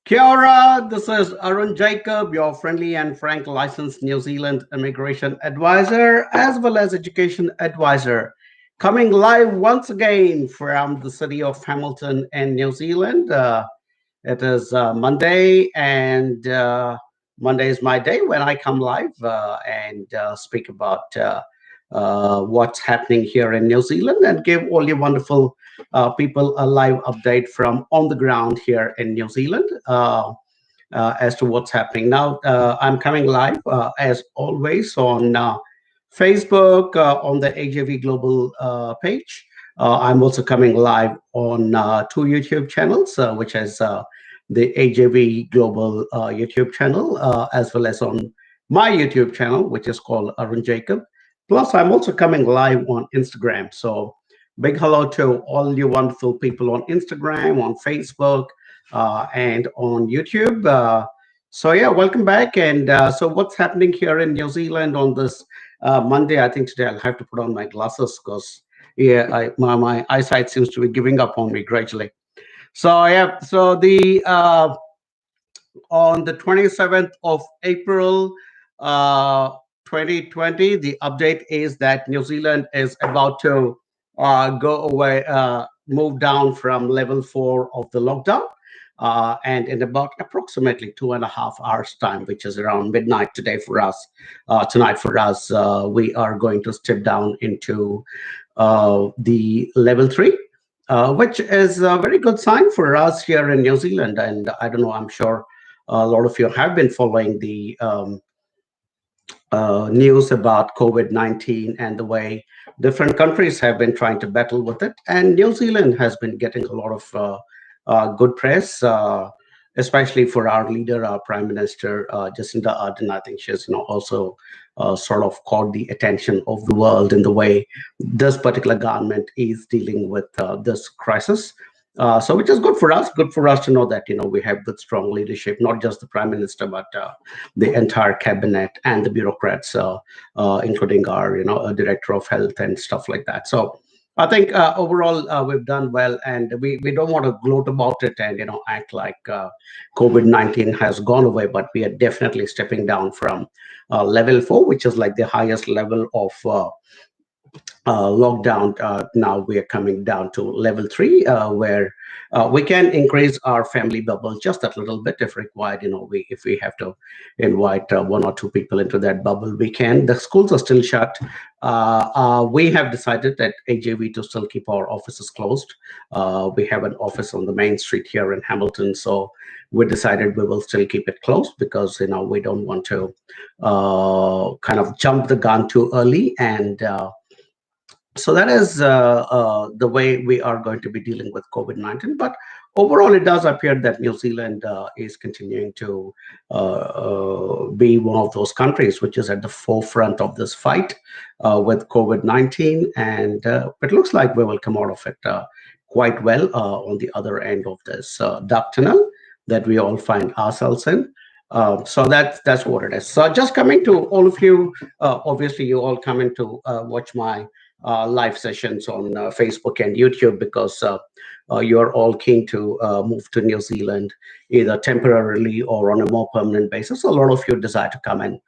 Kia ora, this is Arun Jacob, your friendly and frank licensed New Zealand immigration advisor as well as education advisor. Coming live once again from the city of Hamilton in New Zealand. It is Monday, and Monday is my day when I come live and speak about what's happening here in New Zealand and give all you wonderful people a live update from on the ground here in New Zealand as to what's happening. Now, I'm coming live as always on Facebook, on the AJV Global page. I'm also coming live on two YouTube channels, which is the AJV Global YouTube channel, as well as on my YouTube channel, which is called Arun Jacob. Plus, I'm also coming live on Instagram. So, big hello to all you wonderful people on Instagram, on Facebook, and on YouTube. So, yeah, welcome back. And so, what's happening here in New Zealand on this Monday? I think today I'll have to put on my glasses because my eyesight seems to be giving up on me gradually. So yeah, so the on the 27th of April, uh, 2020, the update is that New Zealand is about to go away, move down from level 4 of the lockdown. And in about approximately 2.5 hours time, which is around midnight today for us, tonight for us, we are going to step down into the level 3, which is a very good sign for us here in New Zealand. And I don't know, I'm sure a lot of you have been following the news about COVID-19 and the way different countries have been trying to battle with it. And New Zealand has been getting a lot of good press, especially for our leader, our Prime Minister, Jacinda Ardern. I think she's also sort of caught the attention of the world in the way this particular government is dealing with this crisis. So, which is good for us to know that we have good, strong leadership, not just the prime minister, but the entire cabinet and the bureaucrats, including our director of health and stuff like that. So, I think overall we've done well, and we don't want to gloat about it and act like COVID-19 has gone away, but we are definitely stepping down from level 4, which is like the highest level of lockdown. Now we are coming down to level 3, where we can increase our family bubble just a little bit if required. If we have to invite 1 or 2 people into that bubble, we can. The schools are still shut. We have decided at AJV to still keep our offices closed. We have an office on the main street here in Hamilton, so we decided we will still keep it closed because we don't want to kind of jump the gun too early. And so that is the way we are going to be dealing with COVID-19. But overall, it does appear that New Zealand is continuing to be one of those countries which is at the forefront of this fight with COVID-19. And it looks like we will come out of it quite well on the other end of this dark tunnel that we all find ourselves in. So that's what it is. So just coming to all of you, obviously you all come in to watch my live sessions on Facebook and YouTube because you're all keen to move to New Zealand either temporarily or on a more permanent basis. A lot of you desire to come and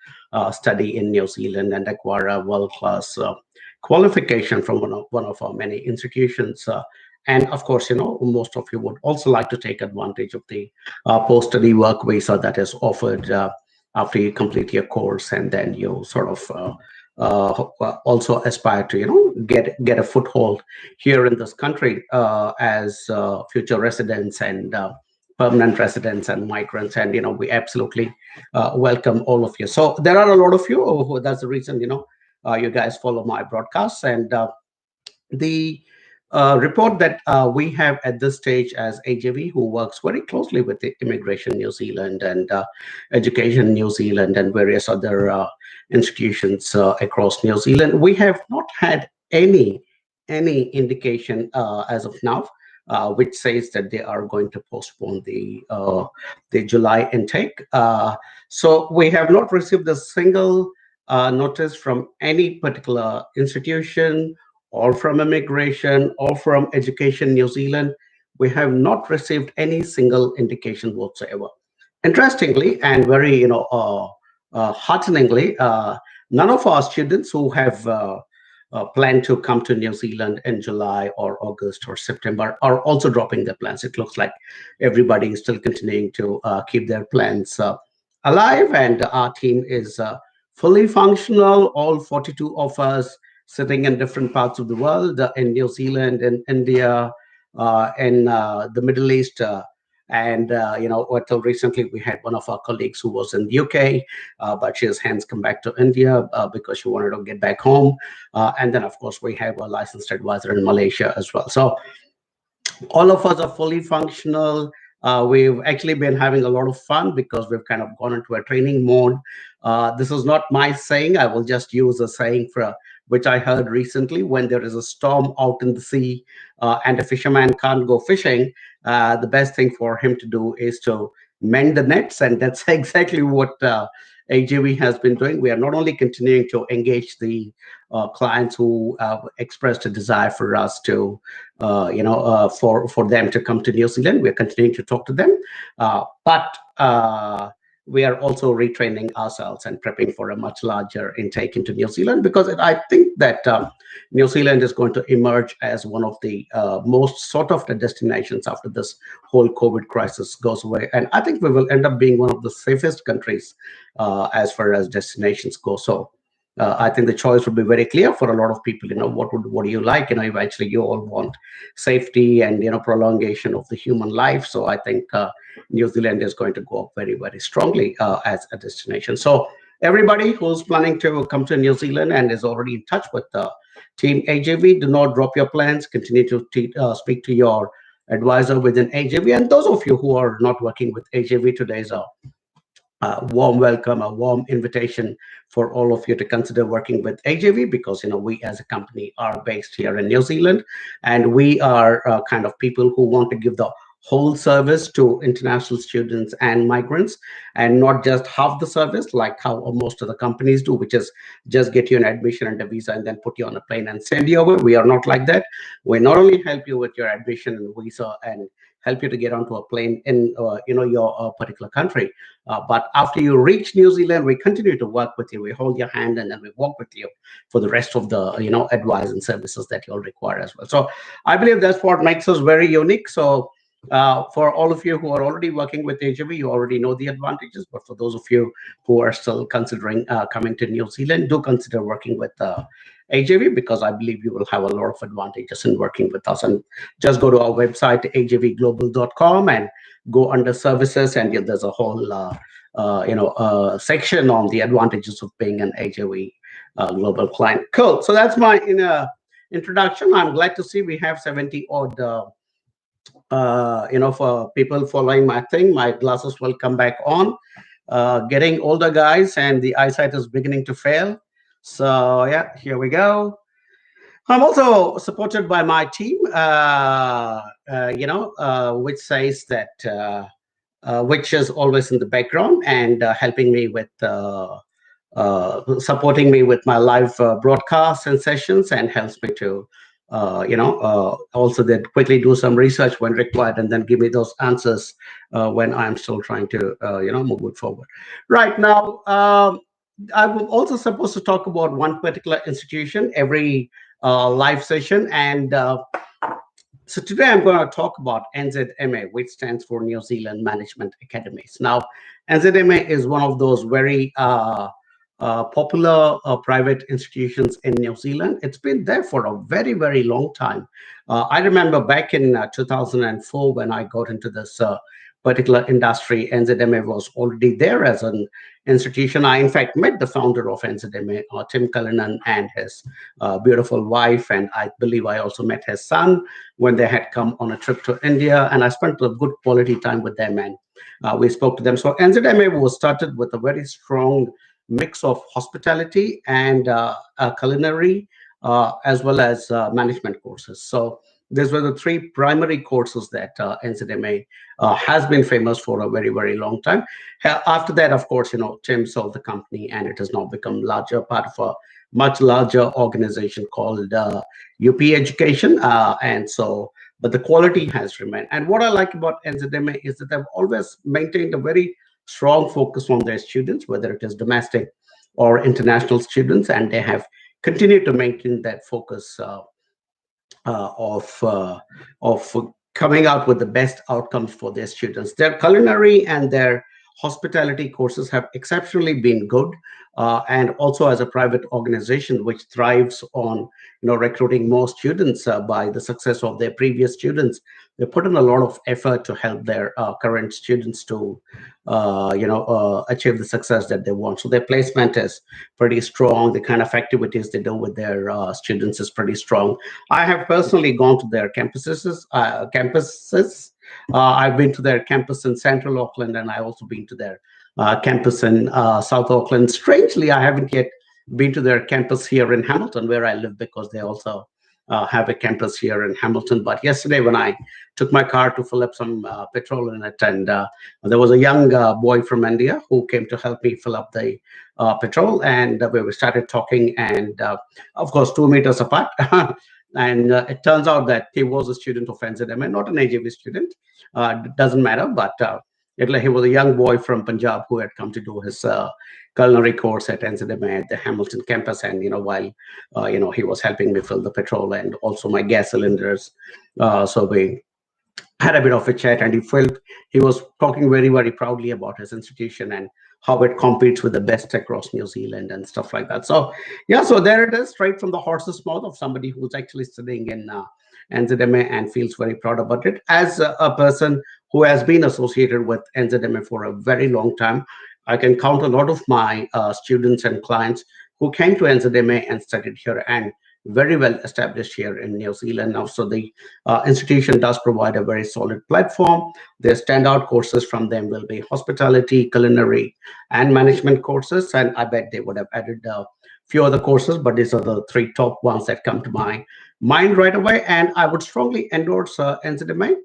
study in New Zealand and acquire a world-class qualification from one of our many institutions. And of course, most of you would also like to take advantage of the post-study work visa that is offered after you complete your course, and then you sort of also aspire to get a foothold here in this country as future residents and permanent residents and migrants. And we absolutely welcome all of you. So there are a lot of you who, that's the reason you guys follow my broadcasts. And the report that we have at this stage as AJV, who works very closely with the Immigration New Zealand and Education New Zealand and various other institutions across New Zealand, we have not had any indication as of now, which says that they are going to postpone the July intake. So we have not received a single notice from any particular institution or from Immigration or from Education New Zealand. we have not received any single indication whatsoever. Interestingly, and very hearteningly, none of our students who have planned to come to New Zealand in July or August or September are also dropping their plans. It looks like everybody is still continuing to keep their plans alive, and our team is fully functional. All 42 of us sitting in different parts of the world, in New Zealand, in India, in the Middle East. And until recently, we had one of our colleagues who was in the UK, but she has hence come back to India because she wanted to get back home. And then, of course, we have a licensed advisor in Malaysia as well. So all of us are fully functional. We've actually been having a lot of fun because we've kind of gone into a training mode. This is not my saying. I will just use a saying for which I heard recently. When there is a storm out in the sea and a fisherman can't go fishing, the best thing for him to do is to mend the nets, and that's exactly what AGV has been doing. We are not only continuing to engage the clients who expressed a desire for us to for them to come to New Zealand. We're continuing to talk to them, but we are also retraining ourselves and prepping for a much larger intake into New Zealand, because I think that New Zealand is going to emerge as one of the most sought after destinations after this whole COVID crisis goes away. And I think we will end up being one of the safest countries as far as destinations go. So I think the choice would be very clear for a lot of people. What do you like? Eventually you all want safety and prolongation of the human life. So I think New Zealand is going to go up very, very strongly as a destination. So everybody who's planning to come to New Zealand and is already in touch with the team AJV, do not drop your plans. Continue to speak to your advisor within AJV. And those of you who are not working with AJV, today is a warm welcome, a warm invitation for all of you to consider working with AJV, because we as a company are based here in New Zealand, and we are kind of people who want to give the whole service to international students and migrants, and not just half the service like how most of the companies do, which is just get you an admission and a visa and then put you on a plane and send you over. We are not like that. We not only help you with your admission and visa and help you to get onto a plane in your particular country, but after you reach New Zealand, we continue to work with you. We hold your hand and then we walk with you for the rest of the advice and services that you'll require as well. So I believe that's what makes us very unique. So for all of you who are already working with AJV, you already know the advantages. But for those of you who are still considering coming to New Zealand, do consider working with AJV, because I believe you will have a lot of advantages in working with us. And just go to our website, ajvglobal.com, and go under services, and there's a whole section on the advantages of being an AJV global client. Cool. So that's my introduction. I'm glad to see we have 70 odd for people following my thing. My glasses will come back on. Getting older, guys, and the eyesight is beginning to fail. So yeah, here we go. I'm also supported by my team, which says that, which is always in the background and helping me with supporting me with my live broadcasts and sessions, and helps me to also then quickly do some research when required, and then give me those answers when I'm still trying to move it forward. Right now, I'm also supposed to talk about one particular institution every live session, and so today I'm going to talk about NZMA, which stands for New Zealand Management Academies. Now, NZMA is one of those very popular private institutions in New Zealand. It's been there for a very, very long time. I remember back in 2004 when I got into this particular industry, NZMA was already there as an institution. I, in fact, met the founder of NZMA, Tim Cullinan, and his beautiful wife, and I believe I also met his son when they had come on a trip to India, and I spent a good quality time with them, and we spoke to them. So NZMA was started with a very strong mix of hospitality and culinary, as well as management courses. So these were the three primary courses that NZMA has been famous for a very, very long time. After that, of course, Tim sold the company, and it has now become larger, part of a much larger organization called UP Education. And so but the quality has remained. And what I like about NZMA is that they've always maintained a very strong focus on their students, whether it is domestic or international students, and they have continued to maintain that focus uh, of uh, of coming out with the best outcomes for their students. Their culinary and their hospitality courses have exceptionally been good, and also as a private organization which thrives on recruiting more students by the success of their previous students. They put in a lot of effort to help their current students to achieve the success that they want. So their placement is pretty strong. The kind of activities they do with their students is pretty strong. I have personally gone to their campuses. I've been to their campus in Central Auckland, and I've also been to their campus in South Auckland. Strangely, I haven't yet been to their campus here in Hamilton, where I live, because they also have a campus here in Hamilton. But yesterday, when I took my car to fill up some petrol in it, and there was a young boy from India who came to help me fill up the petrol, and we started talking, and of course, 2 meters apart. And it turns out that he was a student of NZMA, not an AJV student. Doesn't matter, but he was a young boy from Punjab who had come to do his culinary course at NZMA at the Hamilton campus. And while he was helping me fill the petrol and also my gas cylinders, so we had a bit of a chat, and he was talking very, very proudly about his institution and how it competes with the best across New Zealand and stuff like that. So yeah, so there it is, straight from the horse's mouth of somebody who's actually studying in NZMA and feels very proud about it. As a person who has been associated with NZMA for a very long time, I can count a lot of my students and clients who came to NZMA and studied here and very well established here in New Zealand now. So the institution does provide a very solid platform. Their standout courses from them will be hospitality, culinary, and management courses. And I bet they would have added a few other courses, but these are the three top ones that come to my mind right away. And I would strongly endorse NZMA.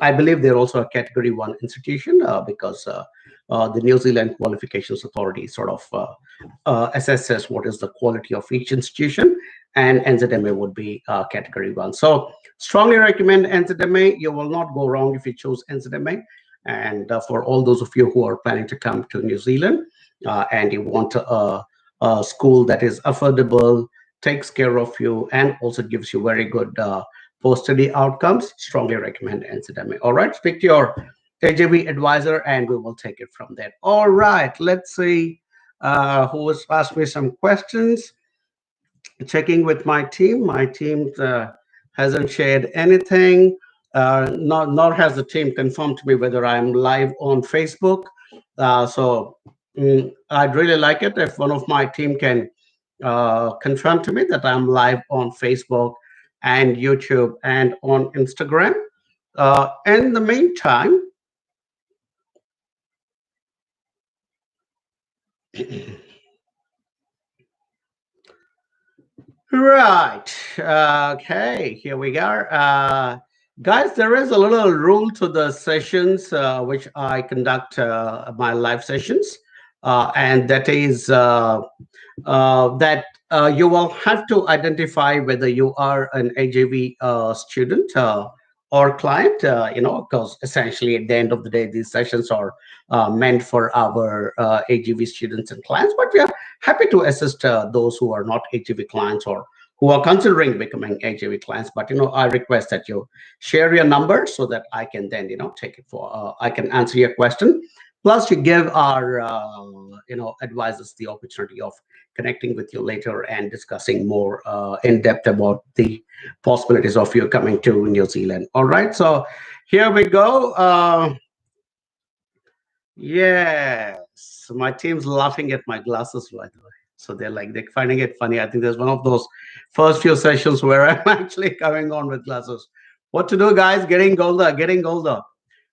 I believe they're also a Category 1 institution because the New Zealand Qualifications Authority sort of assesses what is the quality of each institution, and NZMA would be Category 1. So strongly recommend NZMA. You will not go wrong if you choose NZMA. And for all those of you who are planning to come to New Zealand and you want a school that is affordable, takes care of you, and also gives you very good post-study outcomes, strongly recommend NZMA. All right, speak to your AJV advisor and we will take it from there. All right, let's see who has asked me some questions. Checking with my team. My team hasn't shared anything. Nor has the team confirmed to me whether I'm live on Facebook. So I'd really like it if one of my team can confirm to me that I'm live on Facebook and YouTube and on Instagram. In the meantime, right. Okay, here we go. Guys, there is a little rule to the sessions which I conduct my live sessions, and that is that you will have to identify whether you are an AJV student or client, because essentially at the end of the day, these sessions are meant for our AJV students and clients, but we are happy to assist those who are not AJV clients or who are considering becoming AJV clients. But I request that you share your number so that I can then take it for I can answer your question. Plus, you give our advisors the opportunity of connecting with you later and discussing more in depth about the possibilities of you coming to New Zealand. All right, so here we go. Yes, my team's laughing at my glasses, by the way. So they're finding it funny. I think there's one of those first few sessions where I'm actually coming on with glasses. What to do, guys? Getting older, getting older.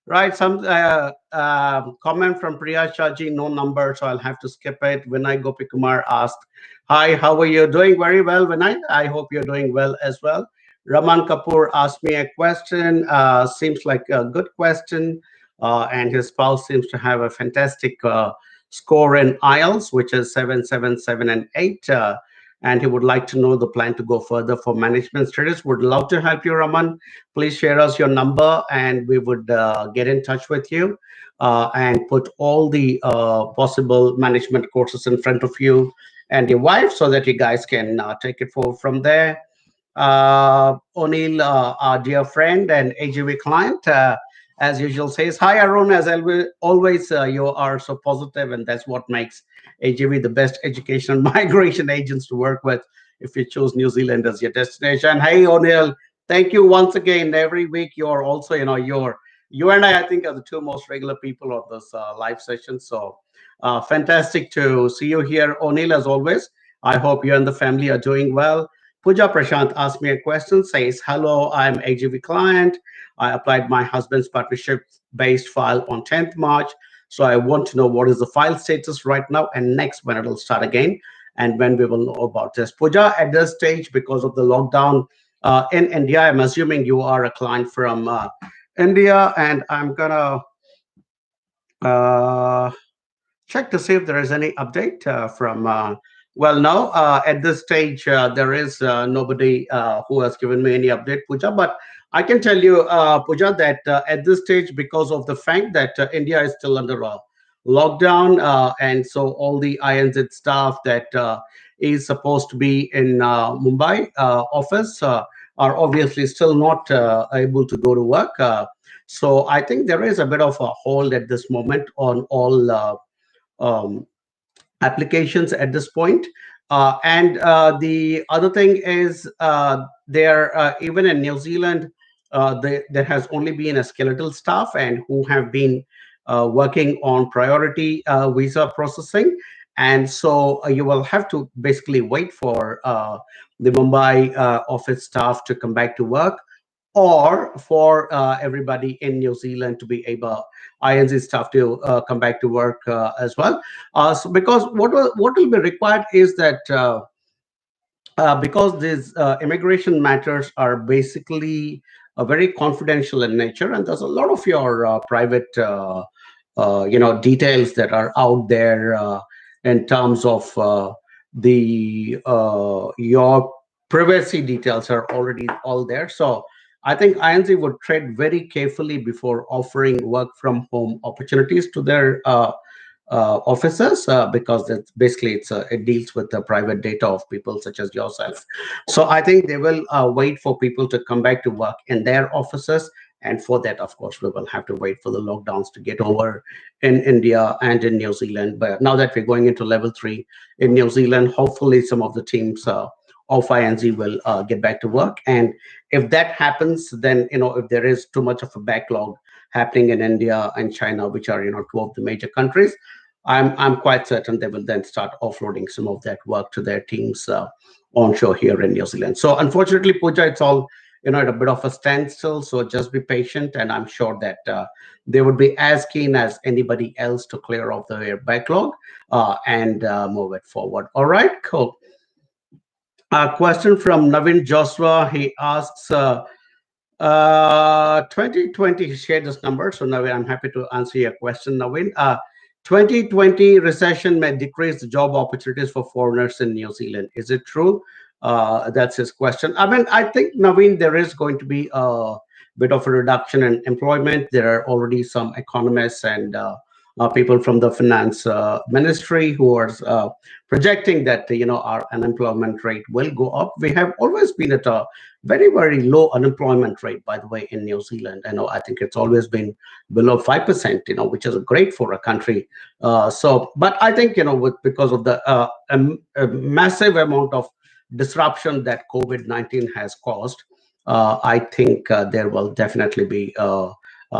Right, some comment from Priya Shaji, no number, so I'll have to skip it. Vinay Gopikumar asked, hi, how are you doing? Very well, Vinay. I hope you're doing well as well. Raman Kapoor asked me a question. Seems like a good question. And his spouse seems to have a fantastic score in IELTS, which is 777 and 8. and he would like to know the plan to go further for management studies. Would love to help you, Raman. Please share us your number, and we would get in touch with you and put all the possible management courses in front of you and your wife, so that you guys can take it forward from there. O'Neill, our dear friend and AGV client, as usual, says, "Hi, Arun. As always, you are so positive, and that's what makes AGV the best educational migration agents to work with if you choose New Zealand as your destination." Hey, O'Neill, thank you once again. Every week, you're also, you and I think, are the two most regular people of this live session. So fantastic to see you here, O'Neill, as always. I hope you and the family are doing well. Pooja Prashant asked me a question, says, "Hello, I'm AGV client. I applied my husband's partnership based file on 10th March. So I want to know what is the file status right now and next when it'll start again and when we will know about this." Pooja, at this stage, because of the lockdown in India, I'm assuming you are a client from India, and I'm gonna uh, check to see if there is any update from. Well, no, at this stage, there is nobody who has given me any update, Pooja. But I can tell you, Pooja, that at this stage, because of the fact that India is still under a lockdown, and so all the INZ staff that is supposed to be in Mumbai office are obviously still not able to go to work. So I think there is a bit of a hold at this moment on all um, applications at this point. And the other thing is, there even in New Zealand, there has only been a skeletal staff and who have been working on priority visa processing. And so you will have to basically wait for the Mumbai office staff to come back to work, or for everybody in New Zealand to be able, INZ staff to come back to work as well. So because what will be required is that because these immigration matters are basically very confidential in nature, and there's a lot of your private details that are out there in terms of the your privacy details are already all there. So I think INZ would tread very carefully before offering work from home opportunities to their officers, because it's basically it deals with the private data of people such as yourself. So I think they will wait for people to come back to work in their offices, and for that, of course, we will have to wait for the lockdowns to get over in India and in New Zealand. But now that we're going into level 3 in New Zealand, hopefully some of the teams of INZ will get back to work. And if that happens, then if there is too much of a backlog happening in India and China, which are two of the major countries, I'm quite certain they will then start offloading some of that work to their teams onshore here in New Zealand. So unfortunately, Pooja, it's all at a bit of a standstill. So just be patient, and I'm sure that they would be as keen as anybody else to clear off their backlog and move it forward. All right, cool. A question from Navin Joshua. He asks, 2020 shared this number. So Navin, I'm happy to answer your question, Navin. 2020 recession may decrease the job opportunities for foreigners in New Zealand. Is it true? That's his question. I mean, I think, Naveen, there is going to be a bit of a reduction in employment. There are already some economists and people from the finance ministry who are projecting that our unemployment rate will go up. We have always been at a very, very low unemployment rate, by the way, in New Zealand. I think it's always been below 5%, which is great for a country. But I think because of the a massive amount of disruption that COVID-19 has caused, I think there will definitely be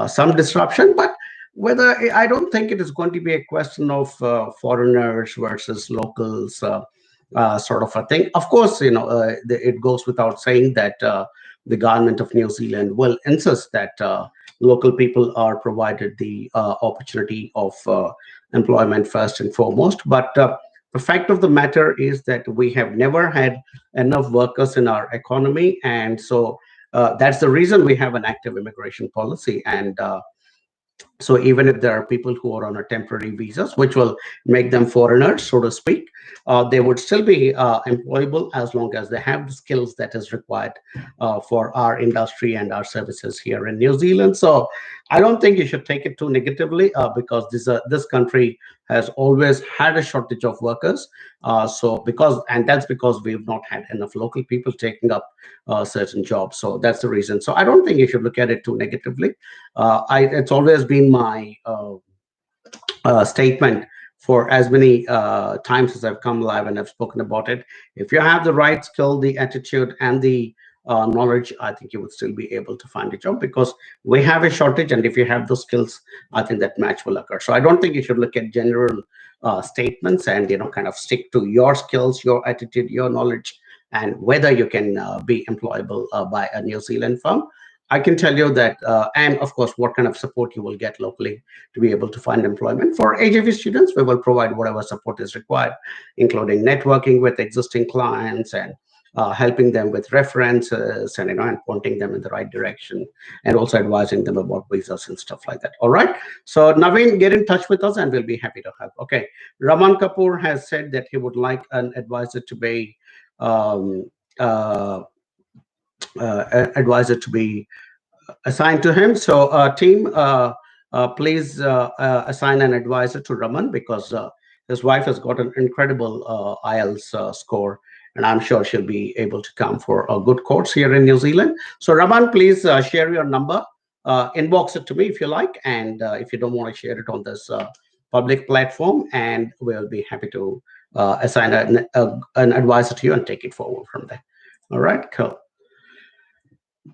some disruption. But whether I don't think it is going to be a question of foreigners versus locals sort of a thing. Of course, it goes without saying that the government of New Zealand will insist that local people are provided the opportunity of employment first and foremost. But the fact of the matter is that we have never had enough workers in our economy, and so that's the reason we have an active immigration policy. And so even if there are people who are on a temporary visas, which will make them foreigners, so to speak, they would still be employable as long as they have the skills that is required for our industry and our services here in New Zealand. So I don't think you should take it too negatively because this country has always had a shortage of workers. And that's because we've not had enough local people taking up certain jobs. So that's the reason. So I don't think you should look at it too negatively. It's always been my statement for as many times as I've come live and I've spoken about it. If you have the right skill, the attitude, and the knowledge, I think you would still be able to find a job because we have a shortage. And if you have those skills, I think that match will occur. So I don't think you should look at general statements and kind of stick to your skills, your attitude, your knowledge, and whether you can be employable by a New Zealand firm. I can tell you that, and of course, what kind of support you will get locally to be able to find employment. For AJV students, we will provide whatever support is required, including networking with existing clients and helping them with references and pointing them in the right direction, and also advising them about visas and stuff like that. All right. So Naveen, get in touch with us and we'll be happy to help. Okay. Raman Kapoor has said that he would like an advisor to be um, uh, advisor to be assigned to him. So, team, please assign an advisor to Raman because his wife has got an incredible IELTS score, and I'm sure she'll be able to come for a good course here in New Zealand. So, Raman, please share your number, inbox it to me if you like, and if you don't want to share it on this public platform, and we'll be happy to assign an advisor to you and take it forward from there. All right, cool.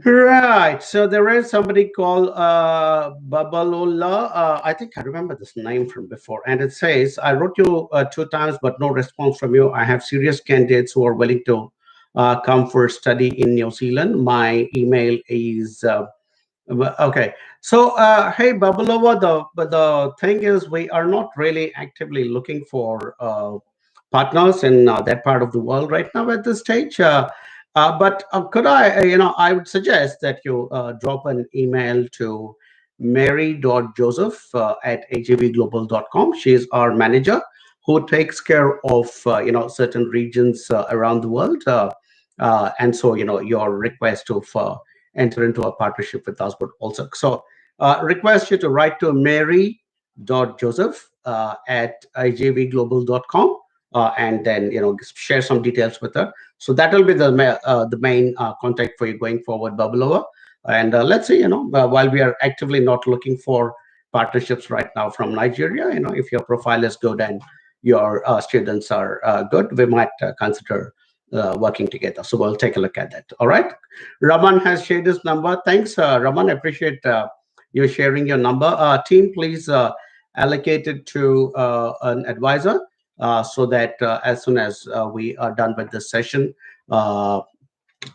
Right. So there is somebody called Babalola. I think I remember this name from before. And it says, I wrote you 2 times, but no response from you. I have serious candidates who are willing to come for study in New Zealand. My email is okay. So, hey, Babalova, the thing is, we are not really actively looking for partners in that part of the world right now at this stage. But could I would suggest that you drop an email to mary.joseph at agvglobal.com. She is our manager who takes care of, certain regions around the world. And so, your request of enter into a partnership with us would also. So request you to write to mary.joseph at ijvglobal.com and then share some details with her. So that will be the main contact for you going forward, Babalova. And let's see, while we are actively not looking for partnerships right now from Nigeria, if your profile is good and your students are good, we might consider working together. So we'll take a look at that. All right. Raman has shared his number. Thanks, Raman. I appreciate you sharing your number. Team, please allocate it to an advisor so that as soon as we are done with this session,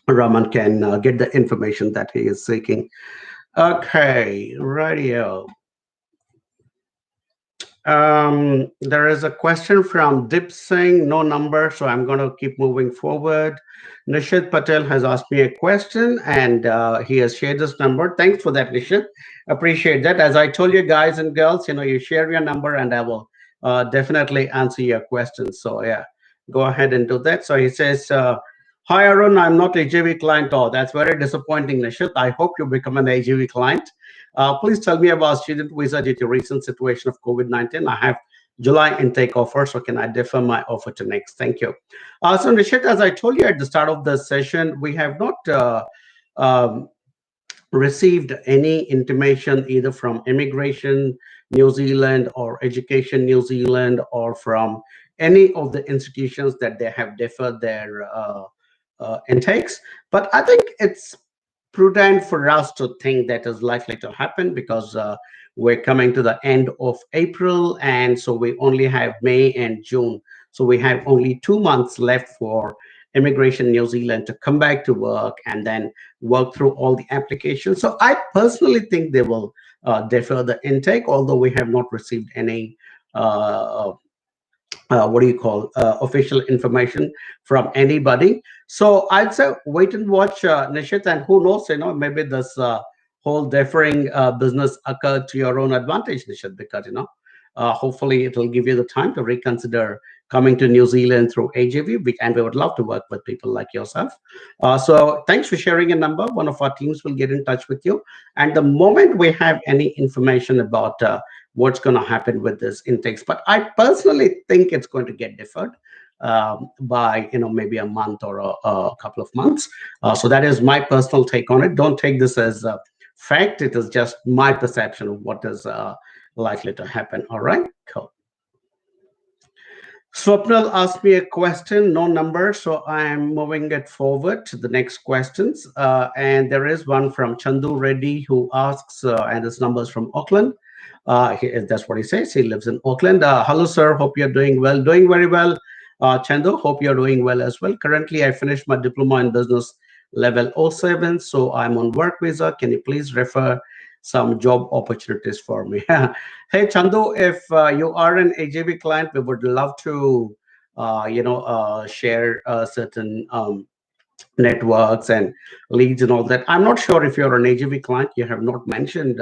Raman can get the information that he is seeking. Okay, radio. There is a question from Dip Singh, no number, so I'm going to keep moving forward. Nishit Patel has asked me a question and he has shared this number. Thanks for that, Nishit. Appreciate that. As I told you guys and girls, you share your number and I will definitely answer your questions. So yeah, go ahead and do that. So he says, hi Arun, I'm not a AJV client. Oh, that's very disappointing, Nishit. I hope you become an AJV client. Please tell me about student visa due to recent situation of COVID-19. I have July intake offer, so can I defer my offer to next? Thank you. So Nishit, as I told you at the start of the session, we have not um, received any intimation either from Immigration New Zealand or Education New Zealand or from any of the institutions that they have deferred their intakes. But I think it's prudent for us to think that is likely to happen because we're coming to the end of April, and so we only have May and June. So we have only 2 months left for Immigration New Zealand to come back to work and then work through all the applications. So I personally think they will defer the intake, although we have not received any official information from anybody. So I'd say wait and watch, Nishit, and who knows, maybe this whole deferring business occurred to your own advantage, Nishit, because hopefully it will give you the time to reconsider coming to New Zealand through AJV, and we would love to work with people like yourself. So thanks for sharing a number. One of our teams will get in touch with you. And the moment we have any information about what's going to happen with this intakes, but I personally think it's going to get deferred by maybe a month or a couple of months. So that is my personal take on it. Don't take this as a fact. It is just my perception of what is likely to happen. All right, cool. Swapnil asked me a question, no number, so I am moving it forward to the next questions. And there is one from Chandu Reddy who asks, and this number is from Auckland. That's what he says. He lives in Auckland. Hello, sir. Hope you're doing well. Doing very well. Chandu, hope you're doing well as well. Currently, I finished my diploma in business level '07, so I'm on work visa. Can you please refer some job opportunities for me? Hey, Chandu, if you are an AJB client, we would love to, share certain networks and leads and all that. I'm not sure if you're an AJV client. You have not mentioned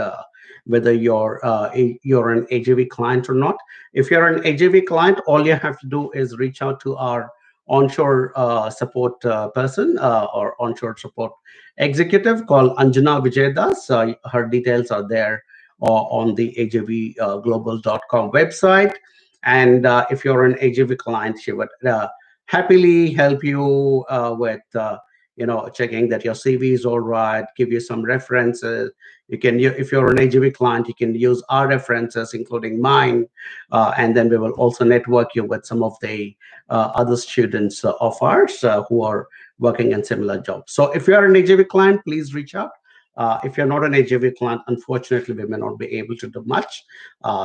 whether you're an AJV client or not. If you're an AJV client, all you have to do is reach out to our onshore support person or onshore support executive called Anjana Vijaydas. Her details are there on the ajvglobal.com website. And if you're an AJV client, she would happily help you with checking that your CV is all right, give you some references. If you're an AGV client, you can use our references, including mine, and then we will also network you with some of the other students of ours who are working in similar jobs. So if you are an AGV client, please reach out. If you're not an AGV client, unfortunately, we may not be able to do much.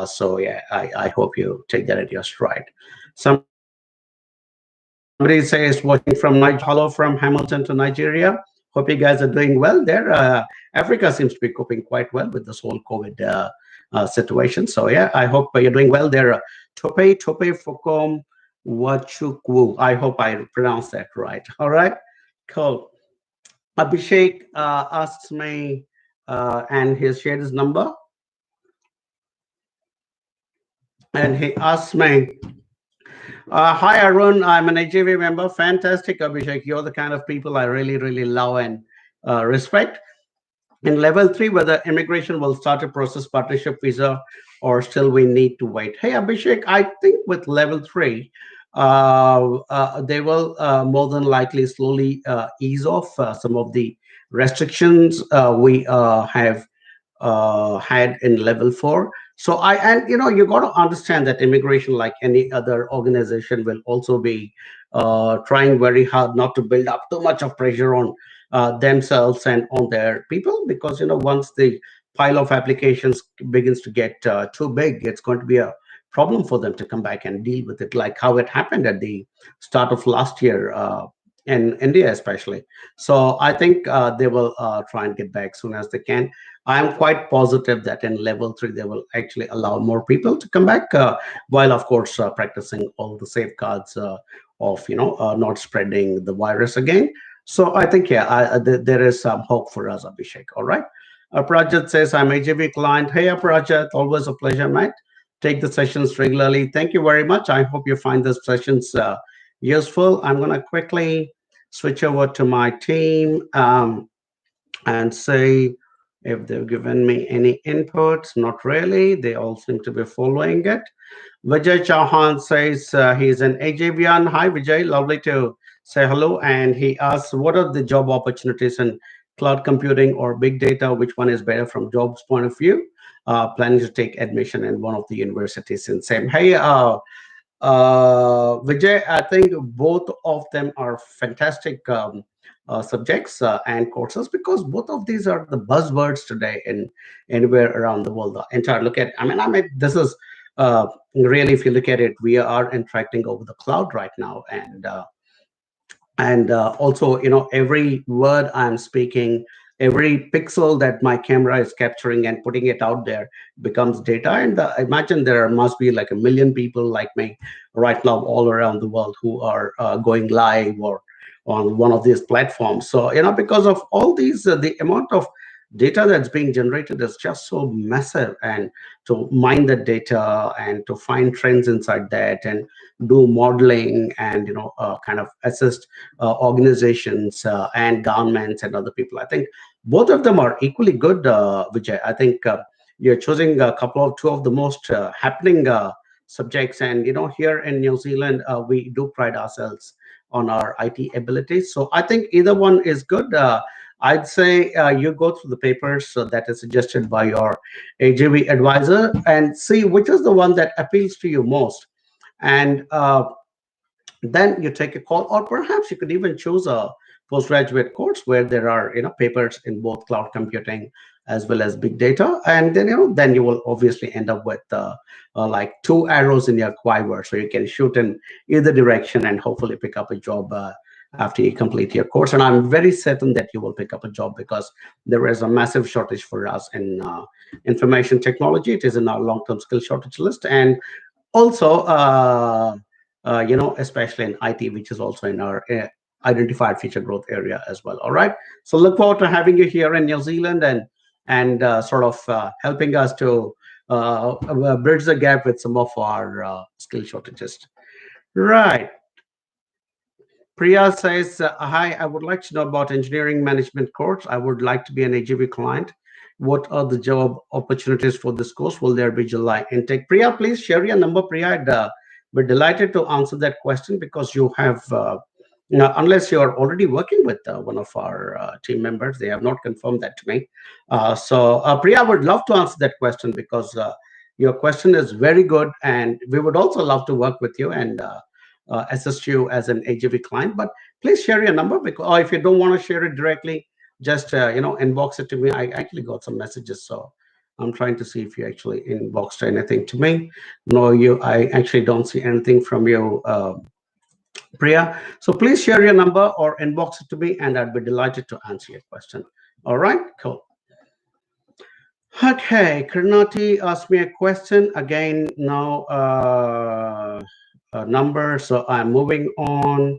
So yeah, I hope you take that at your stride. Somebody says watching from Nigeria. Hello from Hamilton to Nigeria. Hope you guys are doing well there. Africa seems to be coping quite well with this whole COVID situation. So yeah, I hope you're doing well there. Tope Fokom Wachukwu. I hope I pronounced that right. All right, cool. Abhishek asks me, and he shared his number, and he asks me, hi, Arun. I'm an AJV member. Fantastic, Abhishek. You're the kind of people I really, really love and respect. In level 3, whether immigration will start a process partnership visa or still we need to wait. Hey, Abhishek, I think with level 3, they will more than likely slowly ease off some of the restrictions we have had in level 4. So you got to understand that immigration, like any other organization, will also be trying very hard not to build up too much of pressure on themselves and on their people, because once the pile of applications begins to get too big, it's going to be a problem for them to come back and deal with it, like how it happened at the start of last year in India, especially. So I think they will try and get back soon as they can. I'm quite positive that in level 3 they will actually allow more people to come back, while of course practicing all the safeguards of not spreading the virus again. So I think there is some hope for us, Abhishek. All right. Prajat says I'm AJV client. Hey, Prajat, always a pleasure, mate. Take the sessions regularly. Thank you very much. I hope you find the sessions useful. I'm going to quickly switch over to my team and say if they've given me any inputs. Not really. They all seem to be following it. Vijay Chauhan says he's an AJVian. Hi, Vijay. Lovely to say hello. And he asks, what are the job opportunities in cloud computing or big data? Which one is better from jobs point of view? Planning to take admission in one of the universities in same. Hey, Vijay, I think both of them are fantastic subjects and courses, because both of these are the buzzwords today in anywhere around the world. The entire look at, this is really, if you look at it, we are interacting over the cloud right now, and also every word I'm speaking, every pixel that my camera is capturing and putting it out there becomes data. And imagine there must be like a million people like me right now all around the world who are going live or on one of these platforms. So because of all these, the amount of data that's being generated is just so massive, and to mine the data and to find trends inside that and do modeling and kind of assist organizations and governments and other people. I think both of them are equally good, Vijay. I think you're choosing a couple of two of the most happening subjects, and here in New Zealand we do pride ourselves on our IT abilities. So I think either one is good. I'd say you go through the papers that is suggested by your AJV advisor and see which is the one that appeals to you most. And then you take a call, or perhaps you could even choose a postgraduate course where there are papers in both cloud computing as well as big data, and then then you will obviously end up with like two arrows in your quiver, so you can shoot in either direction and hopefully pick up a job after you complete your course. And I'm very certain that you will pick up a job, because there is a massive shortage for us in information technology. It is in our long-term skill shortage list, and also especially in IT, which is also in our identified future growth area as well. All right, so look forward to having you here in New Zealand, and sort of helping us to bridge the gap with some of our skill shortages. Right. Priya says, hi, I would like to know about engineering management course. I would like to be an AGV client. What are the job opportunities for this course? Will there be July intake? Priya, please share your number. Priya, we're delighted to answer that question, because you have, unless you're already working with one of our team members, they have not confirmed that to me. So Priya, I would love to answer that question, because your question is very good, and we would also love to work with you and assist you as an AGV client. But please share your number, because, or if you don't want to share it directly, just inbox it to me. I actually got some messages, so I'm trying to see if you actually inboxed anything to me. No, I actually don't see anything from you, Priya. So please share your number or inbox it to me, and I'd be delighted to answer your question. All right, cool. Okay, Karnati asked me a question again now. A number, so I'm moving on.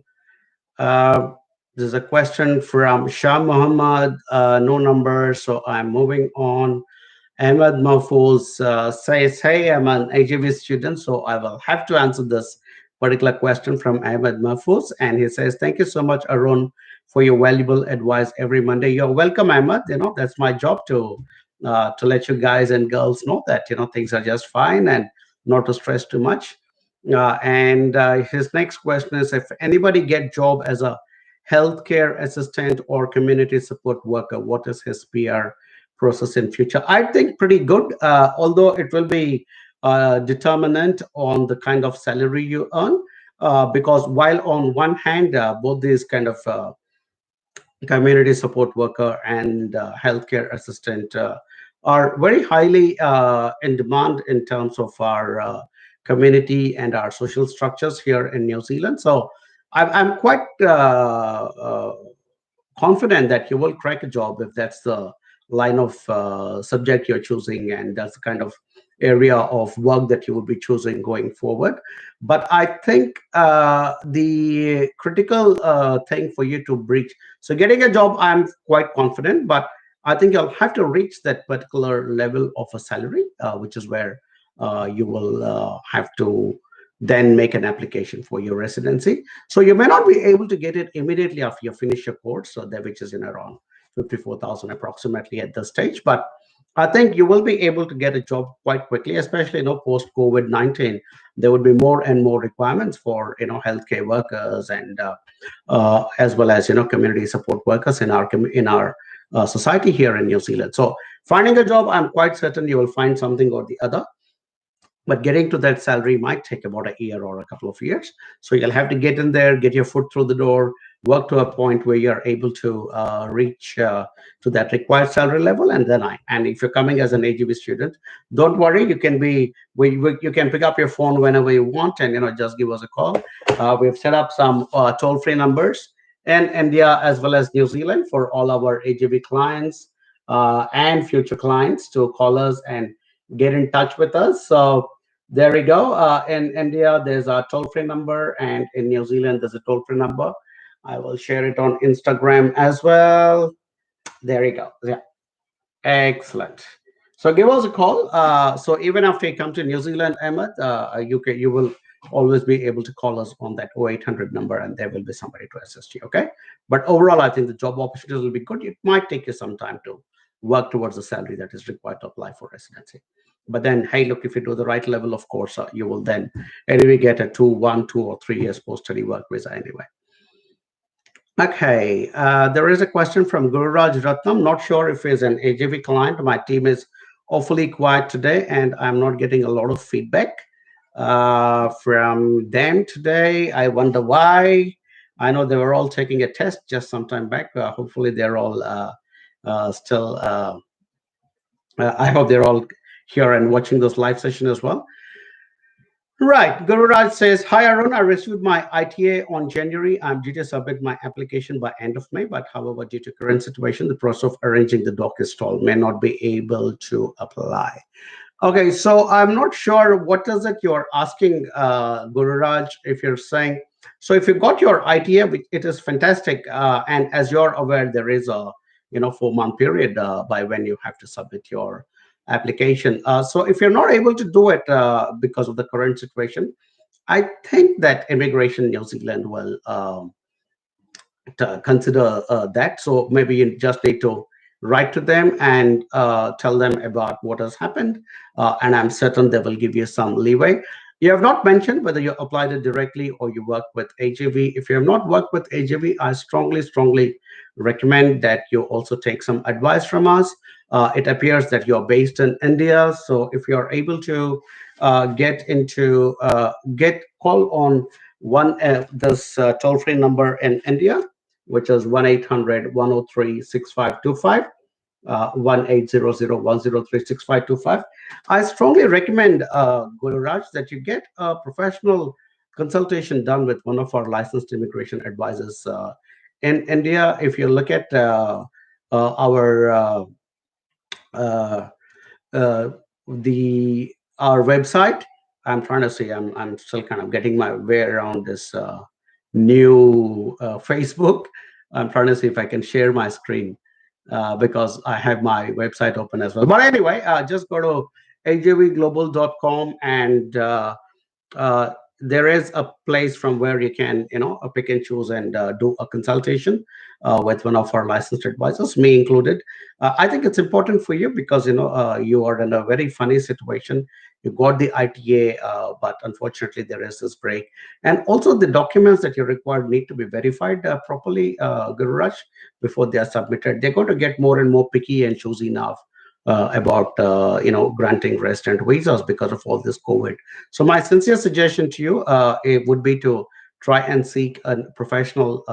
Uh, there's a question from Shah Muhammad, no number, so I'm moving on. Ahmed Mahfouz says, hey, I'm an AGV student, so I will have to answer this particular question from Ahmed Mahfouz. And he says, thank you so much, Arun, for your valuable advice every Monday. You're welcome, Ahmed. That's my job to let you guys and girls know that, things are just fine and not to stress too much. And his next question is, if anybody get job as a healthcare assistant or community support worker, what is his PR process in future? I think pretty good, although it will be determinant on the kind of salary you earn, because while on one hand, both these kind of community support worker and healthcare assistant are very highly in demand in terms of our community and our social structures here in New Zealand. So I'm quite confident that you will crack a job if that's the line of subject you're choosing, and that's the kind of area of work that you will be choosing going forward. But I think the critical thing for you to breach, so getting a job, I'm quite confident, but I think you'll have to reach that particular level of a salary, which is where you will have to then make an application for your residency. So you may not be able to get it immediately after you finish your course, so that which is in around 54,000 approximately at this stage. But I think you will be able to get a job quite quickly, especially post COVID-19. There would be more and more requirements for healthcare workers, and as well as community support workers in our society here in New Zealand. So finding a job, I'm quite certain you will find something or the other, but getting to that salary might take about a year or a couple of years. So you'll have to get in there, get your foot through the door, work to a point where you're able to reach to that required salary level. And if you're coming as an AGB student, don't worry, you can you can pick up your phone whenever you want, and just give us a call. We've set up some toll-free numbers in India as well as New Zealand for all our AGB clients and future clients to call us and get in touch with us. So there we go. In India, there's a toll-free number, and in New Zealand, there's a toll-free number. I will share it on Instagram as well. There you go. Yeah. Excellent. So give us a call. So even after you come to New Zealand, Ahmed, you will always be able to call us on that 0800 number, and there will be somebody to assist you. Okay. But overall, I think the job opportunities will be good. It might take you some time to work towards the salary that is required to apply for residency. But then, hey, look, if you do the right level of course, you will then anyway get a 2, 1, 2, or 3 years post study work visa anyway. Okay, there is a question from Gururaj Ratnam. Not sure if he's an AJV client. My team is awfully quiet today, and I'm not getting a lot of feedback from them today. I wonder why. I know they were all taking a test just some time back. Hopefully, they're all still. I hope they're all here and watching this live session as well. Right. Gururaj says, Hi Arun, I received my ITA on January. I'm due to submit my application by end of May, but however, due to current situation, the process of arranging the doc is stalled. May not be able to apply. Okay, so I'm not sure what is it you're asking, Gururaj, if you're saying, so if you got your ITA, it is fantastic. And as you're aware, there is a 4-month period by when you have to submit your application. So if you're not able to do it because of the current situation, I think that Immigration New Zealand will to consider that. So maybe you just need to write to them and tell them about what has happened. And I'm certain they will give you some leeway. You have not mentioned whether you applied it directly or you work with AJV. If you have not worked with AJV, I strongly, strongly recommend that you also take some advice from us. It appears that you're based in India. So if you're able to get call on this toll-free number in India, which is 1-800-103-6525, 1-800-103-6525. I strongly recommend, Gururaj, that you get a professional consultation done with one of our licensed immigration advisors in India. If you look at our uh, uh, the our website, I'm trying to see. I'm still kind of getting my way around this new Facebook. I'm trying to see if I can share my screen because I have my website open as well. But anyway, just go to ajvglobal.com and there is a place from where you can pick and choose and do a consultation with one of our licensed advisors, me included. I think it's important for you because you are in a very funny situation. You got the ITA, but unfortunately there is this break, and also the documents that you require need to be verified properly, Gururaj, before they are submitted. They're going to get more and more picky and choosy now about granting resident visas because of all this COVID. So my sincere suggestion to you it would be to try and seek a professional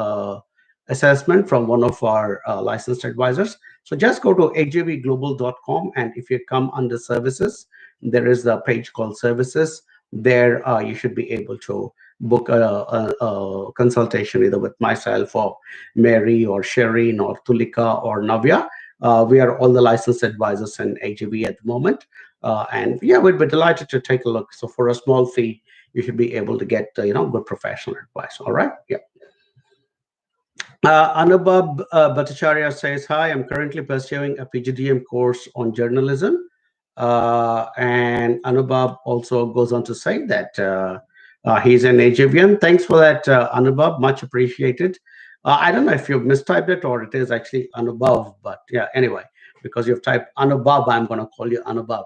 assessment from one of our licensed advisors. So just go to ajvglobal.com, and if you come under services, there is a page called services. There you should be able to book a consultation either with myself or Mary or Shereen or Tulika or Navya. We are all the licensed advisors in AGV at the moment. And yeah, we'd be delighted to take a look. So for a small fee, you should be able to get good professional advice. All right. Yeah. Anubhav Bhattacharya says, Hi, I'm currently pursuing a PGDM course on journalism. And Anubhav also goes on to say that he's an AJVian. Thanks for that, Anubhav. Much appreciated. I don't know if you've mistyped it or it is actually Anubhav, but yeah, anyway, because you've typed Anubhav, I'm going to call you Anubhav.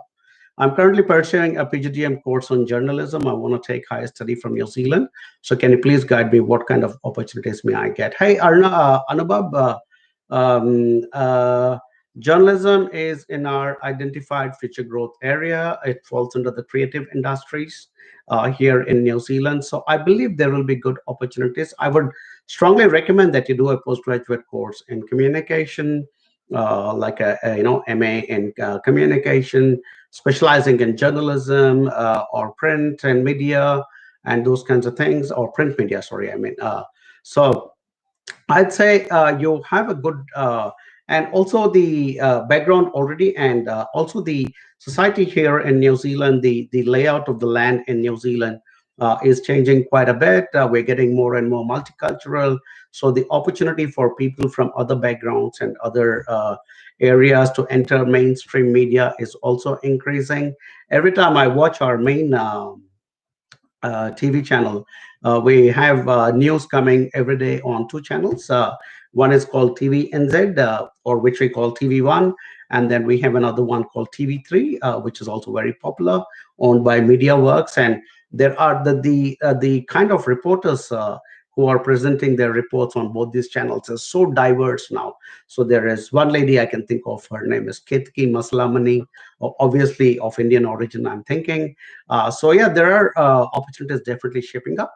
I'm currently pursuing a PGDM course on journalism. I want to take higher study from New Zealand. So can you please guide me? What kind of opportunities may I get? Hey, Anubhav, um, uh, journalism is in our identified future growth area. It falls under the creative industries here in New Zealand. So I believe there will be good opportunities. I would strongly recommend that you do a postgraduate course in communication, like a MA in communication, specializing in journalism or print and media and those kinds of things, or print media. Sorry, I mean. So I'd say you have a good and also the background already, and also the society here in New Zealand, the layout of the land in New Zealand. is changing quite a bit. We're getting more and more multicultural. So the opportunity for people from other backgrounds and other areas to enter mainstream media is also increasing. Every time I watch our main TV channel. We have news coming every day on two channels. One is called TV NZ, or which we call TV1, and then we have another one called TV3, which is also very popular, owned by MediaWorks. And there are the kind of reporters who are presenting their reports on both these channels is so diverse now. So there is one lady I can think of. Her name is Ketki Maslamani, obviously of Indian origin, I'm thinking. So yeah, there are opportunities definitely shaping up.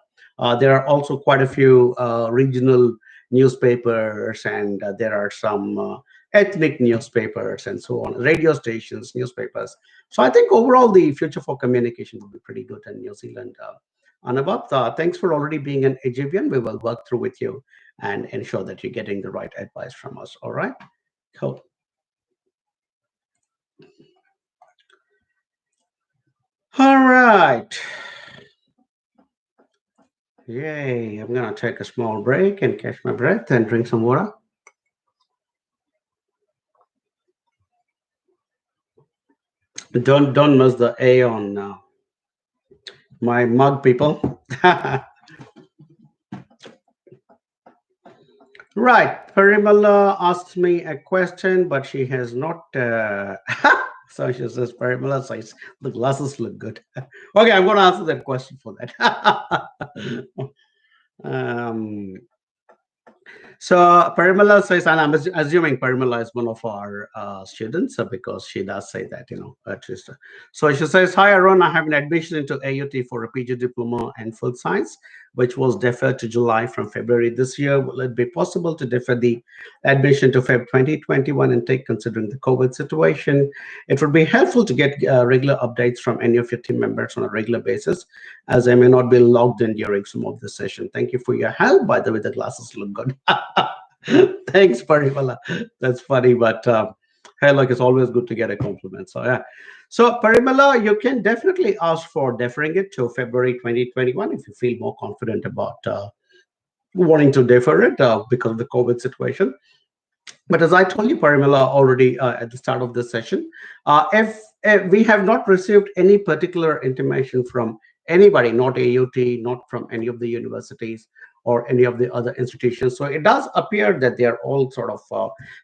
There are also quite a few regional newspapers, and there are some ethnic newspapers and so on, radio stations, newspapers. So I think overall the future for communication will be pretty good in New Zealand. Anubhav, thanks for already being an Egyptian. We will work through with you and ensure that you're getting the right advice from us. All right, cool. All right. Yay, I'm gonna take a small break and catch my breath and drink some water. Don't miss the A on my mug, people. Right, Parimala asked me a question, but she has not. So she says, Parimala says the glasses look good. Okay, I'm going to answer that question for that. um, So Parimala says, and I'm assuming Parimala is one of our students because she does say that, at least. So she says, hi, Aaron, I have an admission into AUT for a PG diploma in food science, which was deferred to July from February this year. Will it be possible to defer the admission to Feb 2021 intake considering the COVID situation? It would be helpful to get regular updates from any of your team members on a regular basis, as I may not be logged in during some of the session. Thank you for your help. By the way, the glasses look good. Thanks, Parimala. That's funny, but hey, look, it's always good to get a compliment. So yeah. So Parimala, you can definitely ask for deferring it to February 2021 if you feel more confident about wanting to defer it because of the COVID situation. But as I told you, Parimala, already at the start of this session, if we have not received any particular intimation from anybody, not AUT, not from any of the universities or any of the other institutions. So it does appear that they are all sort of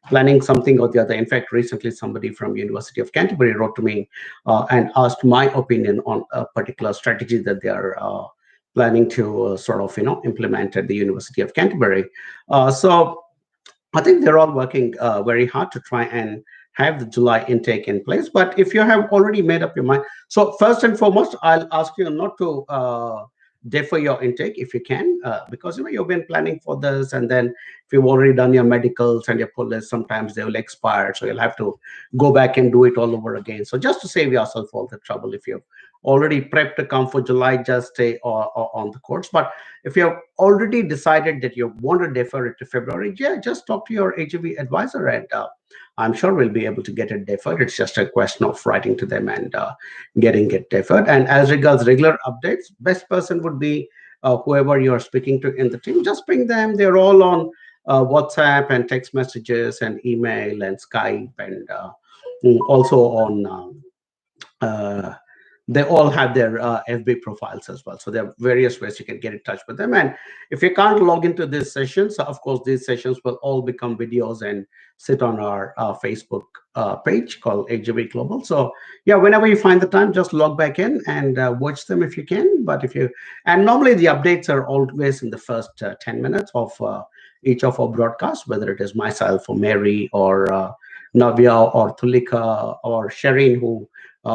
planning something or the other. In fact, recently somebody from University of Canterbury wrote to me and asked my opinion on a particular strategy that they are planning to sort of, implement at the University of Canterbury. So I think they're all working very hard to try and have the July intake in place. But if you have already made up your mind, so first and foremost, I'll ask you not to defer your intake if you can, because you've been planning for this, and then if you've already done your medicals and your police, sometimes they will expire, so you'll have to go back and do it all over again. So just to save yourself all the trouble, if you've already prepped to come for July, just stay on the course. But if you've already decided that you want to defer it to February, yeah, just talk to your HEB advisor, and I'm sure we'll be able to get it deferred. It's just a question of writing to them and getting it deferred. And as regards regular updates, best person would be whoever you're speaking to in the team. Just ping them. They're all on WhatsApp and text messages and email and Skype, and also on uh, they all have their FB profiles as well. So there are various ways you can get in touch with them. And if you can't log into these sessions, of course, these sessions will all become videos and sit on our Facebook page called HGB Global. So yeah, whenever you find the time, just log back in and watch them if you can. But if you, and normally the updates are always in the first 10 minutes of each of our broadcasts, whether it is myself or Mary or Navya or Tulika or Shireen, who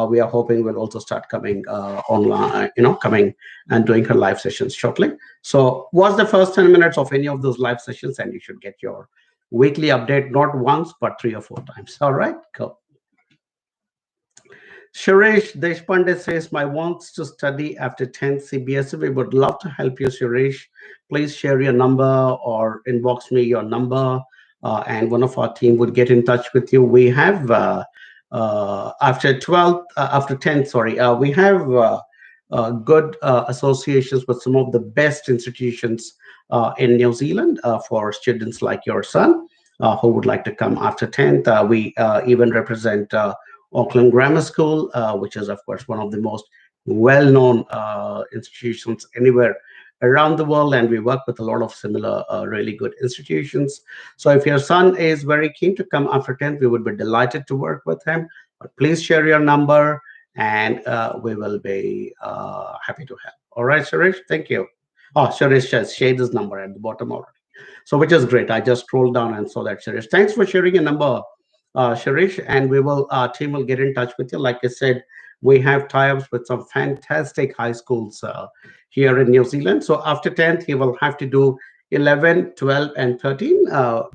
we are hoping will also start coming online, coming and doing her live sessions shortly. So watch the first 10 minutes of any of those live sessions and you should get your weekly update, not once, but 3 or 4 times. All right, cool. Suresh Deshpande says, my wants to study after 10th CBSE. We would love to help you, Suresh. Please share your number or inbox me your number, and one of our team would get in touch with you. We have after 12th, after 10th, sorry, we have good associations with some of the best institutions in New Zealand for students like your son who would like to come after 10th. We even represent Auckland Grammar School, which is, of course, one of the most well-known institutions anywhere around the world, and we work with a lot of similar really good institutions. So if your son is very keen to come after 10th, we would be delighted to work with him. But please share your number, and we will be happy to help. All right, Suresh, thank you. Oh, Suresh has shared his number at the bottom already. So, which is great. I just scrolled down and saw that, Shirish. Thanks for sharing your number, Shirish. And we will, our team will get in touch with you. Like I said, we have tie-ups with some fantastic high schools here in New Zealand. So after 10th, he will have to do 11, 12, and 13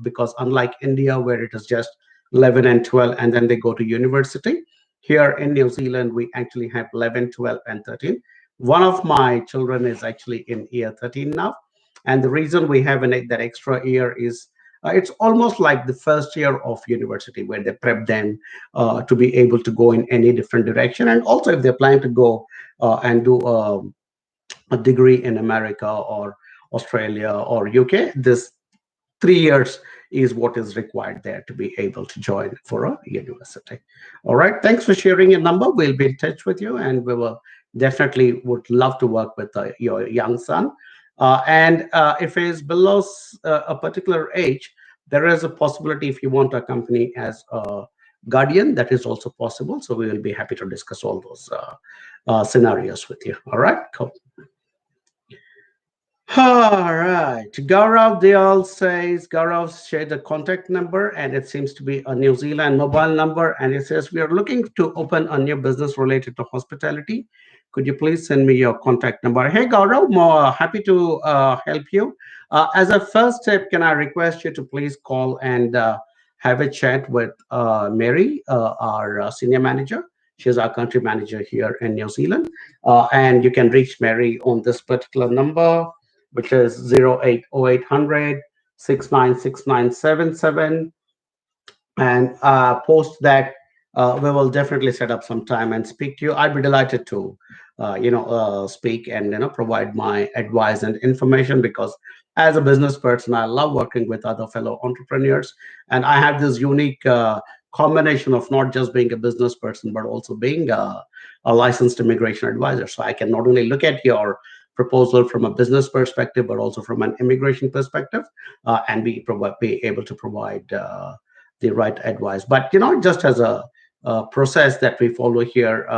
because unlike India, where it is just 11 and 12, and then they go to university, here in New Zealand, we actually have 11, 12, and 13. One of my children is actually in year 13 now, and the reason we have that extra year is it's almost like the first year of university where they prep them to be able to go in any different direction. And also, if they're planning to go and do a degree in America or Australia or UK, this 3 years is what is required there to be able to join for a university. All right. Thanks for sharing your number. We'll be in touch with you, and we will definitely would love to work with your young son. And if he's below a particular age, there is a possibility if you want to accompany as a guardian, that is also possible. So we will be happy to discuss all those scenarios with you. All right. Cool. All right. Gaurav Dial says, Gaurav shared the contact number, and it seems to be a New Zealand mobile number. And it says, we are looking to open a new business related to hospitality. Could you please send me your contact number? Hey, Gaurav, more happy to help you. As a first step, can I request you to please call and have a chat with Mary, our senior manager? She's our country manager here in New Zealand. And you can reach Mary on this particular number, which is 0800800 696977, and post that. We will definitely set up some time and speak to you. I'd be delighted to speak and provide my advice and information, because as a business person, I love working with other fellow entrepreneurs, and I have this unique combination of not just being a business person but also being a licensed immigration advisor. So I can not only look at your proposal from a business perspective but also from an immigration perspective, and be able to provide the right advice. But just as a process that we follow here,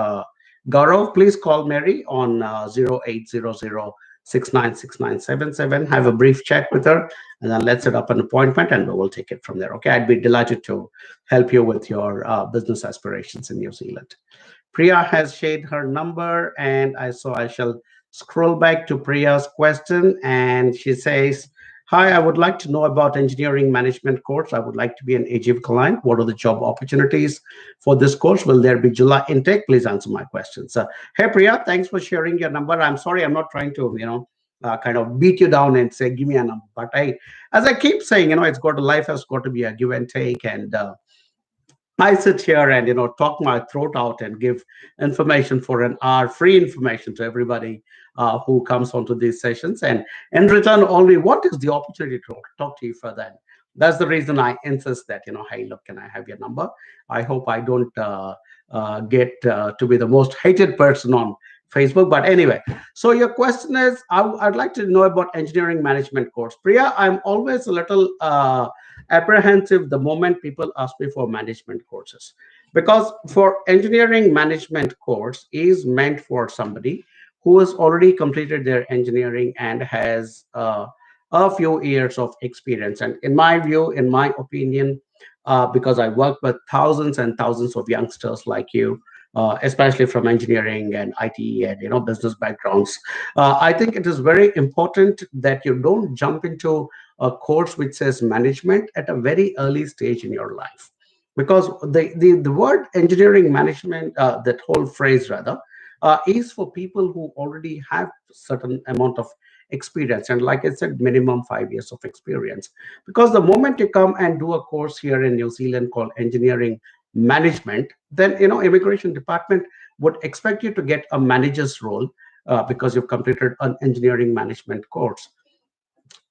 Gaurav, please call Mary on 0800 Have a brief chat with her, and then let's set up an appointment, and we will take it from there. Okay, I'd be delighted to help you with your business aspirations in New Zealand. Priya has shared her number, and I shall scroll back to Priya's question, and she says, "Hi, I would like to know about engineering management course. I would like to be an AGIV client. What are the job opportunities for this course? Will there be July intake? Please answer my questions." Hey, Priya, thanks for sharing your number. I'm sorry, I'm not trying to, kind of beat you down and say, give me a number. But as I keep saying, life has got to be a give and take. And I sit here and talk my throat out and give information for an hour, free information to everybody who comes onto these sessions. And in return, only what is the opportunity to talk to you further? And that's the reason I insist that hey, look, can I have your number? I hope I don't get to be the most hated person on Facebook. But anyway, so your question is, I'd like to know about engineering management course. Priya, I'm always a little apprehensive the moment people ask me for management courses, because for engineering management course is meant for somebody who has already completed their engineering and has a few years of experience. And in my view, in my opinion, because I work with thousands and thousands of youngsters like you, especially from engineering and IT and business backgrounds, I think it is very important that you don't jump into a course which says management at a very early stage in your life, because the word engineering management, that whole phrase rather, is for people who already have certain amount of experience, and like I said, minimum 5 years of experience. Because the moment you come and do a course here in New Zealand called engineering management, then immigration department would expect you to get a manager's role, because you've completed an engineering management course.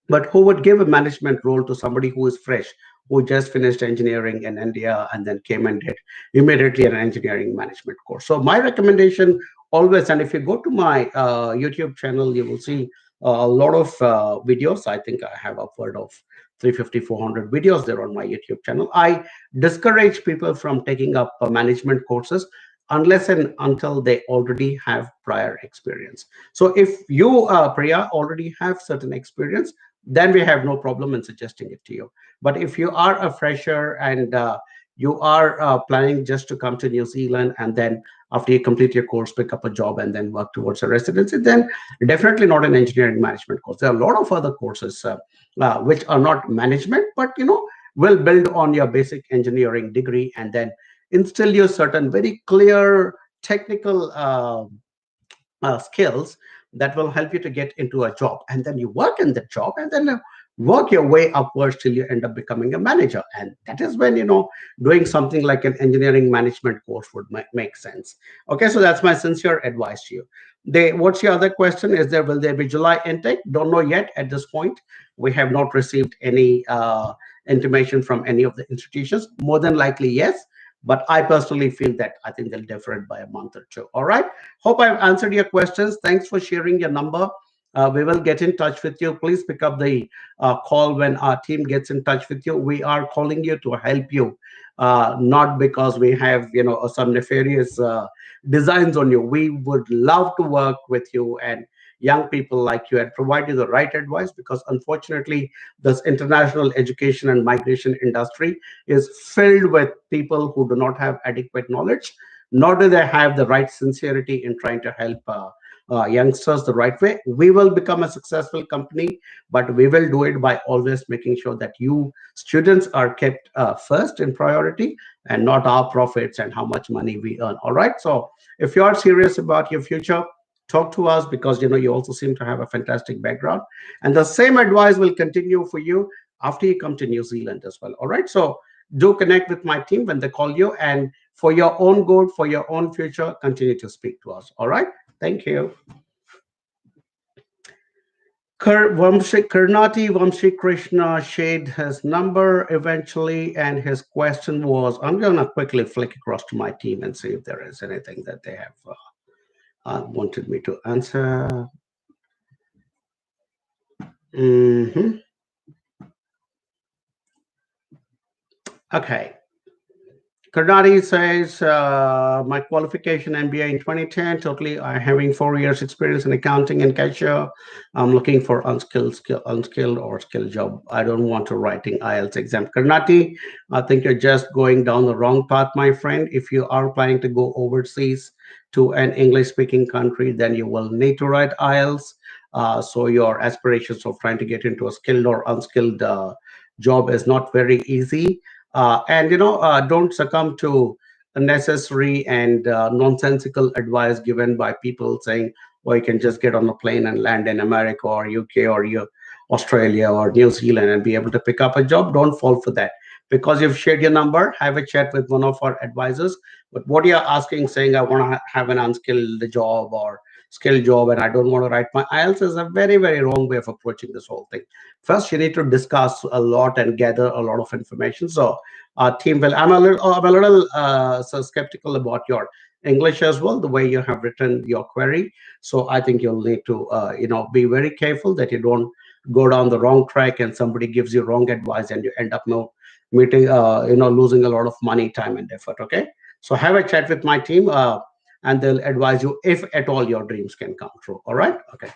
But who would give a management role to somebody who is fresh, who just finished engineering in India and then came and did immediately an engineering management course? So my recommendation always, and if you go to my YouTube channel, you will see a lot of videos. I think I have upward of 350, 400 videos there on my YouTube channel. I discourage people from taking up management courses unless and until they already have prior experience. So if you, Priya, already have certain experience, then we have no problem in suggesting it to you. But if you are a fresher and you are planning just to come to New Zealand and then after you complete your course, pick up a job and then work towards a residency, then definitely not an engineering management course. There are a lot of other courses which are not management, but will build on your basic engineering degree and then instill you certain very clear technical skills that will help you to get into a job, and then you work in the job and then work your way upwards till you end up becoming a manager. And that is when doing something like an engineering management course would make sense. Okay, so that's my sincere advice to you. What's your other question? Will there be July intake? Don't know yet at this point. We have not received any intimation from any of the institutions. More than likely yes, but I personally feel that I think they'll defer it by a month or two. All right. Hope I've answered your questions. Thanks for sharing your number. We will get in touch with you. Please pick up the call when our team gets in touch with you. We are calling you to help you, not because we have some nefarious designs on you. We would love to work with you and young people like you and provide you the right advice, because unfortunately this international education and migration industry is filled with people who do not have adequate knowledge, nor do they have the right sincerity in trying to help youngsters the right way. We will become a successful company, but we will do it by always making sure that you students are kept first in priority and not our profits and how much money we earn. All right. So if you are serious about your future, talk to us, because you also seem to have a fantastic background, and the same advice will continue for you after you come to New Zealand as well. All right. So do connect with my team when they call you, and for your own good, for your own future, continue to speak to us. All right. Thank you. Karnati Vamshi Krishna shared his number eventually, and his question was, I'm going to quickly flick across to my team and see if there is anything that they have wanted me to answer. Mhm. Okay. Karnati says, my qualification MBA in 2010, totally having 4 years experience in accounting and cashier. I'm looking for unskilled or skilled job. I don't want to writing IELTS exam. Karnati, I think you're just going down the wrong path, my friend. If you are planning to go overseas to an English speaking country, then you will need to write IELTS. So your aspirations of trying to get into a skilled or unskilled job is not very easy. And don't succumb to unnecessary and nonsensical advice given by people saying, well, you can just get on a plane and land in America or UK or Australia or New Zealand and be able to pick up a job. Don't fall for that. Because you've shared your number, have a chat with one of our advisors. But what you're asking, saying I want to have an unskilled job or skilled job and I don't want to write my IELTS, is a very, very wrong way of approaching this whole thing. First, you need to discuss a lot and gather a lot of information. So our team will. I'm a little so skeptical about your English as well, the way you have written your query. So I think you'll need to, be very careful that you don't go down the wrong track and somebody gives you wrong advice and you end up losing a lot of money, time, and effort. Okay. So have a chat with my team, and they'll advise you if at all your dreams can come true. All right. Okay.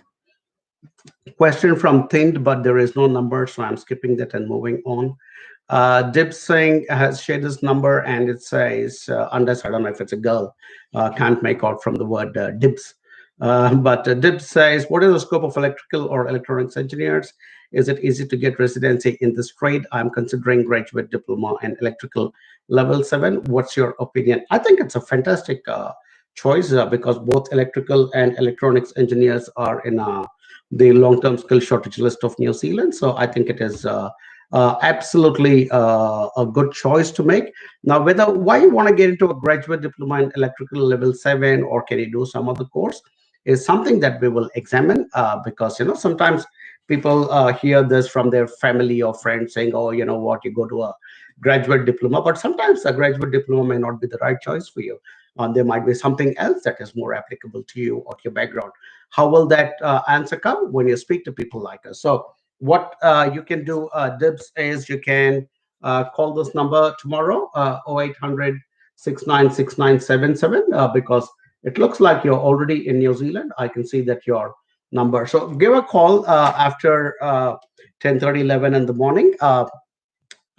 Question from Thind, but there is no number, so I'm skipping that and moving on. Dib Singh has shared his number, and it says, unless I don't know if it's a girl, can't make out from the word Dibs. But Dib says, what is the scope of electrical or electronics engineers? Is it easy to get residency in this trade? I'm considering graduate diploma in electrical level 7. What's your opinion? I think it's a fantastic choice because both electrical and electronics engineers are in the long-term skill shortage list of New Zealand. So I think it is absolutely a good choice to make. Now, why you want to get into a graduate diploma in electrical level 7, or can you do some other course? is something that we will examine, because sometimes people hear this from their family or friends saying, oh, you know what, you go to a graduate diploma, but sometimes a graduate diploma may not be the right choice for you. There might be something else that is more applicable to you or to your background. How will that answer come? When you speak to people like us. So what you can do, Dibs, is you can call this number tomorrow, 0800 because it looks like you're already in New Zealand. I can see that your number. So give a call after 10:30, 11 in the morning.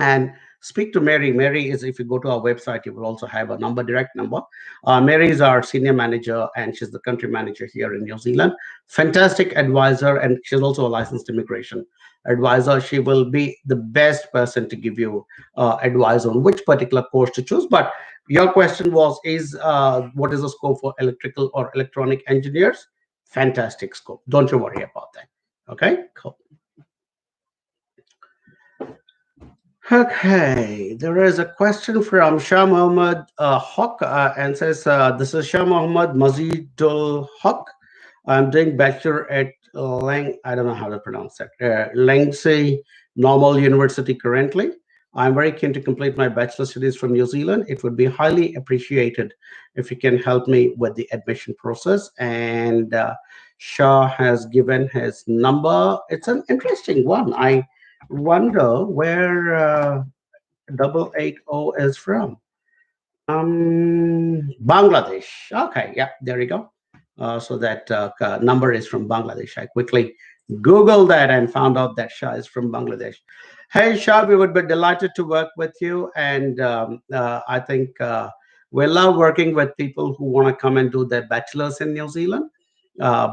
And speak to Mary. Mary is, if you go to our website, you will also have a number, direct number. Mary is our senior manager, and she's the country manager here in New Zealand. Fantastic advisor, and she's also a licensed immigration advisor. She will be the best person to give you advice on which particular course to choose. But your question was, is what is the scope for electrical or electronic engineers? Fantastic scope. Don't you worry about that. Okay, cool. Okay, there is a question from Shah Mohammed Haq, and says, this is Shah Mohammed Mazidul Haq. I'm doing bachelor at I don't know how to pronounce that, Langsay Normal University currently. I'm very keen to complete my bachelor studies from New Zealand. It would be highly appreciated if you can help me with the admission process. And Shah has given his number. It's an interesting one. I wonder where 880 is from. Bangladesh. Okay, yeah, there you go. So that number is from Bangladesh. I quickly Googled that and found out that Shah is from Bangladesh. Hey, Shah, we would be delighted to work with you. And I think we love working with people who want to come and do their bachelor's in New Zealand.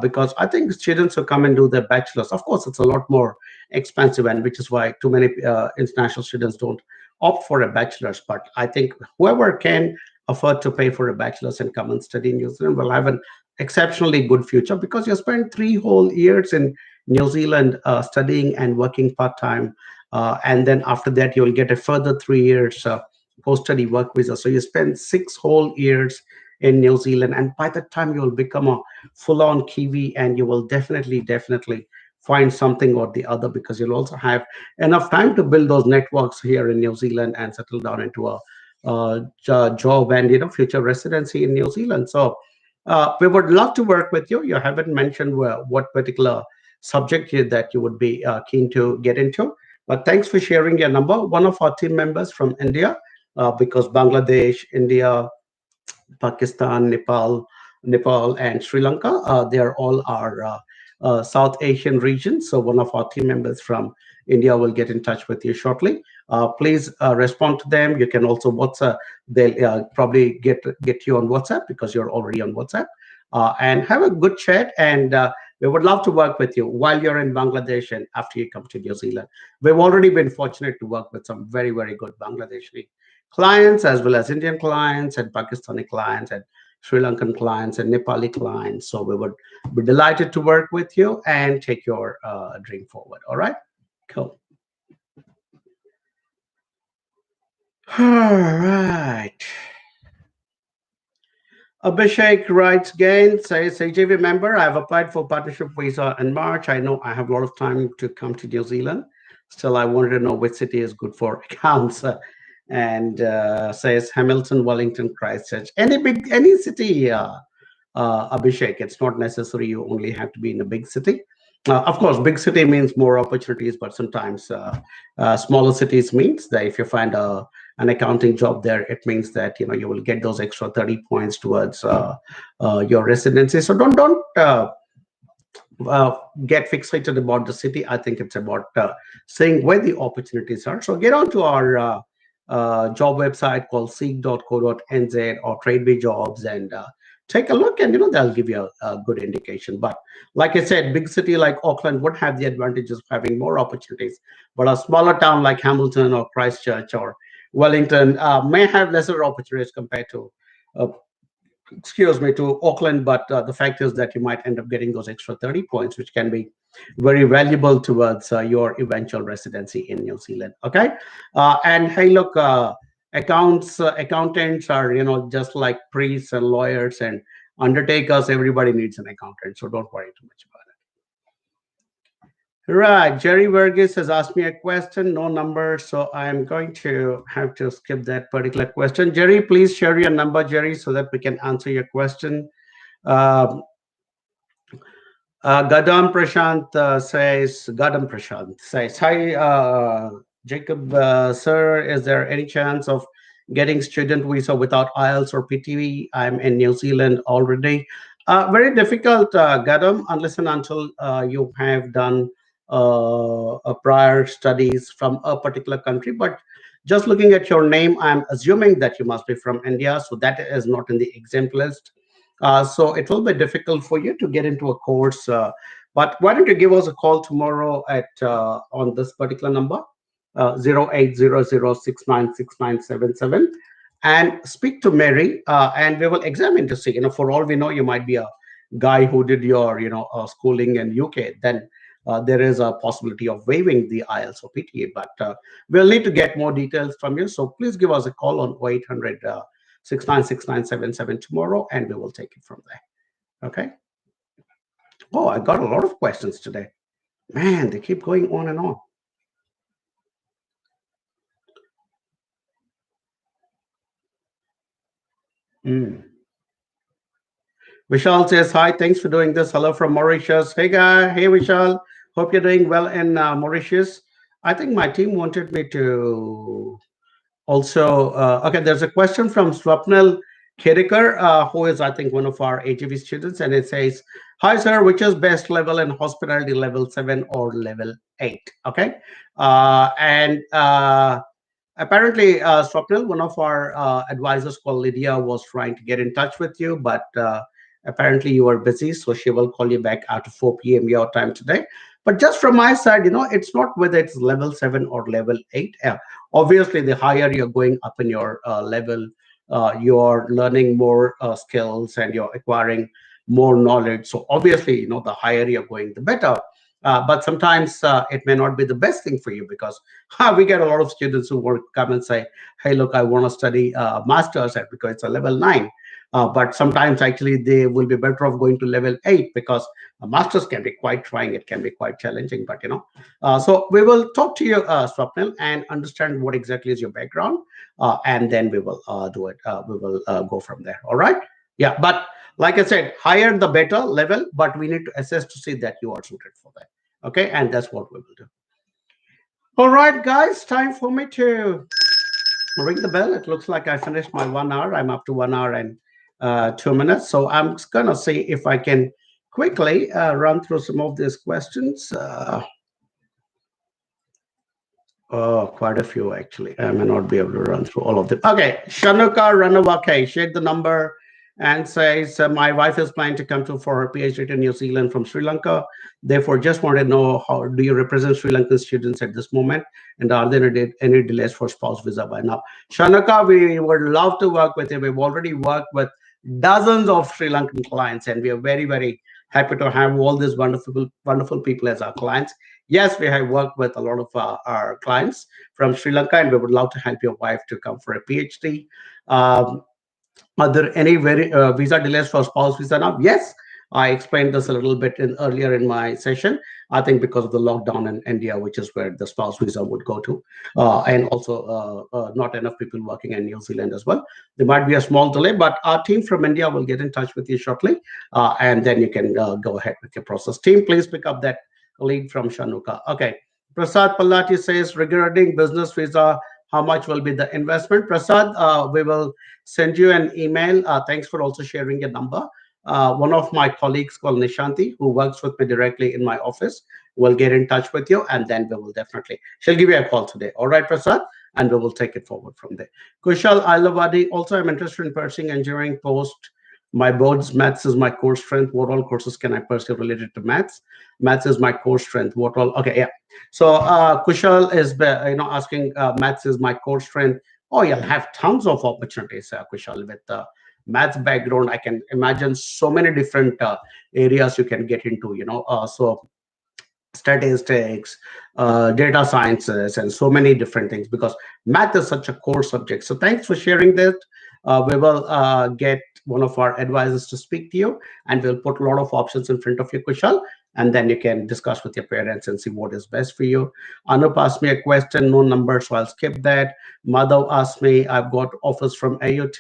Because I think students who come and do their bachelor's, of course, it's a lot more expensive, and which is why too many international students don't opt for a bachelor's. But I think whoever can afford to pay for a bachelor's and come and study in New Zealand will have an exceptionally good future, because you spend 3 whole years in New Zealand studying and working part-time. And then after that, you'll get a further 3 years post-study work visa. So you spend 6 whole years in New Zealand. And by the time you'll become a full-on Kiwi, and you will definitely find something or the other, because you'll also have enough time to build those networks here in New Zealand and settle down into a job and future residency in New Zealand. So we would love to work with you. You haven't mentioned what particular subject that you would be keen to get into, but thanks for sharing your number. One of our team members from India, because Bangladesh, India, Pakistan, Nepal, and Sri Lanka. They are all our South Asian region. So one of our team members from India will get in touch with you shortly. Please respond to them. You can also WhatsApp. They'll probably get you on WhatsApp, because you're already on WhatsApp. And have a good chat. And we would love to work with you while you're in Bangladesh and after you come to New Zealand. We've already been fortunate to work with some very good Bangladeshi clients, as well as Indian clients and Pakistani clients and Sri Lankan clients and Nepali clients. So we would be delighted to work with you and take your dream forward. All right, cool. All right. Abhishek writes again, says, AJV member, I've applied for partnership visa in March. I know I have a lot of time to come to New Zealand. Still, I wanted to know which city is good for accounts. And says Hamilton, Wellington, Christchurch. Any city, Abhishek. It's not necessary you only have to be in a big city. Of course, big city means more opportunities, but sometimes smaller cities means that if you find an accounting job there, it means that you will get those extra 30 points towards your residency. So don't get fixated about the city. I think it's about seeing where the opportunities are. So get onto our job website called seek.co.nz or TradeBee Jobs, and take a look, and they'll give you a good indication. But like I said, big city like Auckland would have the advantages of having more opportunities, but a smaller town like Hamilton or Christchurch or Wellington may have lesser opportunities compared to uh, to Auckland. But the fact is that you might end up getting those extra 30 points, which can be very valuable towards your eventual residency in New Zealand. Okay. And hey, look, accountants are, just like priests and lawyers and undertakers, everybody needs an accountant. So don't worry too much about it. Right. Jerry Vergis has asked me a question, no number. So I'm going to have to skip that particular question. Jerry, please share your number, Jerry, so that we can answer your question. Um, Gadam Prashant says, hi, Jacob, sir, is there any chance of getting student visa without IELTS or PTV? I'm in New Zealand already. Very difficult, Gadam, unless and until you have done a prior studies from a particular country. But just looking at your name, I'm assuming that you must be from India, so that is not in the exempt list. So it will be difficult for you to get into a course. But why don't you give us a call tomorrow at on this particular number, 0800696977, and speak to Mary, and we will examine to see. For all we know, you might be a guy who did your schooling in UK. Then there is a possibility of waiving the IELTS or PTA. But we'll need to get more details from you. So please give us a call on 0800. 696977 tomorrow, and we will take it from there. Okay. Oh, I got a lot of questions today. Man, they keep going on and on. Mm. Vishal says hi. Thanks for doing this. Hello from Mauritius. Hey guy. Hey Vishal. Hope you're doing well in Mauritius. I think my team wanted me to also, okay, there's a question from Swapnil Khedekar, who is, I think, one of our AGV students, and it says, hi, sir, which is best level in hospitality, level 7 or level 8? Okay. And apparently, Swapnil, one of our advisors called Lydia, was trying to get in touch with you, but apparently you were busy, so she will call you back after 4 p.m. your time today. But just from my side, it's not whether it's level 7 or level 8. Obviously, the higher you're going up in your level, you're learning more skills and you're acquiring more knowledge. So obviously, the higher you're going, the better. But sometimes it may not be the best thing for you because we get a lot of students who will come and say, hey, look, I want to study master's at because it's a level 9. But sometimes actually they will be better off going to level 8 because a master's can be quite trying. It can be quite challenging. But, so we will talk to you, Swapnil, and understand what exactly is your background. And then we will do it. We will go from there. All right. Yeah. But like I said, higher the better level, but we need to assess to see that you are suited for that. Okay. And that's what we will do. All right, guys, time for me to ring the bell. It looks like I finished my 1 hour. I'm up to 1 hour and 2 minutes. So I'm going to see if I can quickly run through some of these questions. Oh, quite a few actually. I may not be able to run through all of them. Okay, Shanuka Ranawake shared the number and says, my wife is planning to come to for her PhD to New Zealand from Sri Lanka. Therefore, just want to know how do you represent Sri Lankan students at this moment, and are there any delays for spouse visa by now? Shanuka, we would love to work with you. We've already worked with dozens of Sri Lankan clients, and we are very, very happy to have all these wonderful people as our clients. Yes, we have worked with a lot of our clients from Sri Lanka, and we would love to help your wife to come for a PhD. Um, are there any visa delays for spouse visa now? Yes, I explained this a little bit earlier in my session. I think because of the lockdown in India, which is where the spouse visa would go to, and also not enough people working in New Zealand as well. There might be a small delay, but our team from India will get in touch with you shortly, and then you can go ahead with your process. Team, please pick up that lead from Shanuka. Okay. Prasad Pallati says, regarding business visa, how much will be the investment? Prasad, we will send you an email. Thanks for also sharing your number. One of my colleagues called Nishanti, who works with me directly in my office, will get in touch with you, and then we will definitely, she'll give you a call today. All right, Prasad? And we will take it forward from there. Kushal Ailavadi, also I'm interested in pursuing engineering post my boards. Maths is my core strength. What all courses can I pursue related to maths? Maths is my core strength. What all? Okay, yeah. So Kushal is asking, maths is my core strength. Oh, you'll have tons of opportunities, Kushal, with maths background. I can imagine so many different areas you can get into. So statistics, data sciences, and so many different things because math is such a core subject. So thanks for sharing that. We will get one of our advisors to speak to you, and we'll put a lot of options in front of you, Kushal, and then you can discuss with your parents and see what is best for you. Anup asked me a question, no number, so I'll skip that. Madhav asked me, I've got offers from AUT,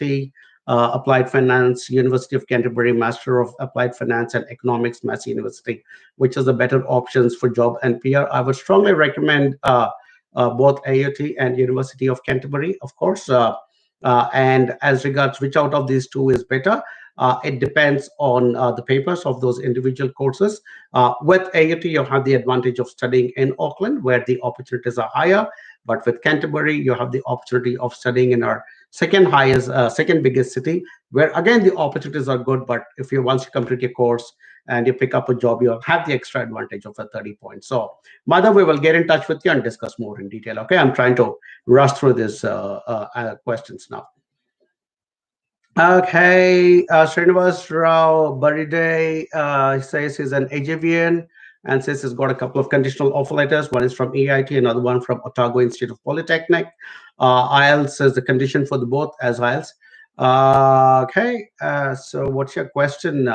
Applied Finance, University of Canterbury, Master of Applied Finance and Economics, Massey University, which is the better options for job and PR. I would strongly recommend both AUT and University of Canterbury, of course. And as regards which out of these two is better, it depends on the papers of those individual courses. With AUT, you have the advantage of studying in Auckland, where the opportunities are higher. But with Canterbury, you have the opportunity of studying in our second biggest city, where again the opportunities are good. But if you once you complete your course and you pick up a job, you'll have the extra advantage of a 30 points. So, Madhav, we will get in touch with you and discuss more in detail. Okay, I'm trying to rush through these questions now. Okay, Srinivas Rao Baride says he's an AJVian and says he's got a couple of conditional offer letters. One is from EIT, another one from Otago Institute of Polytechnic. IELTS is the condition for the both as IELTS. Okay, so what's your question,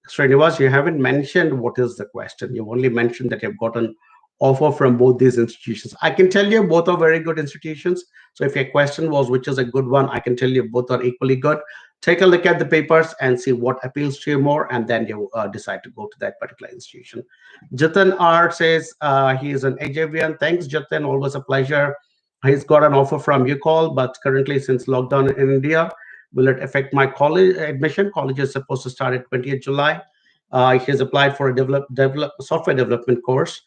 Srinivas? You haven't mentioned what is the question. You've only mentioned that you've got an offer from both these institutions. I can tell you both are very good institutions. So if your question was which is a good one, I can tell you both are equally good. Take a look at the papers and see what appeals to you more, and then you decide to go to that particular institution. Jatan R says he is an AJVian. Thanks, Jatan. Always a pleasure. He's got an offer from UCall, but currently, since lockdown in India, will it affect my college admission? College is supposed to start at 20th July. He has applied for a software development course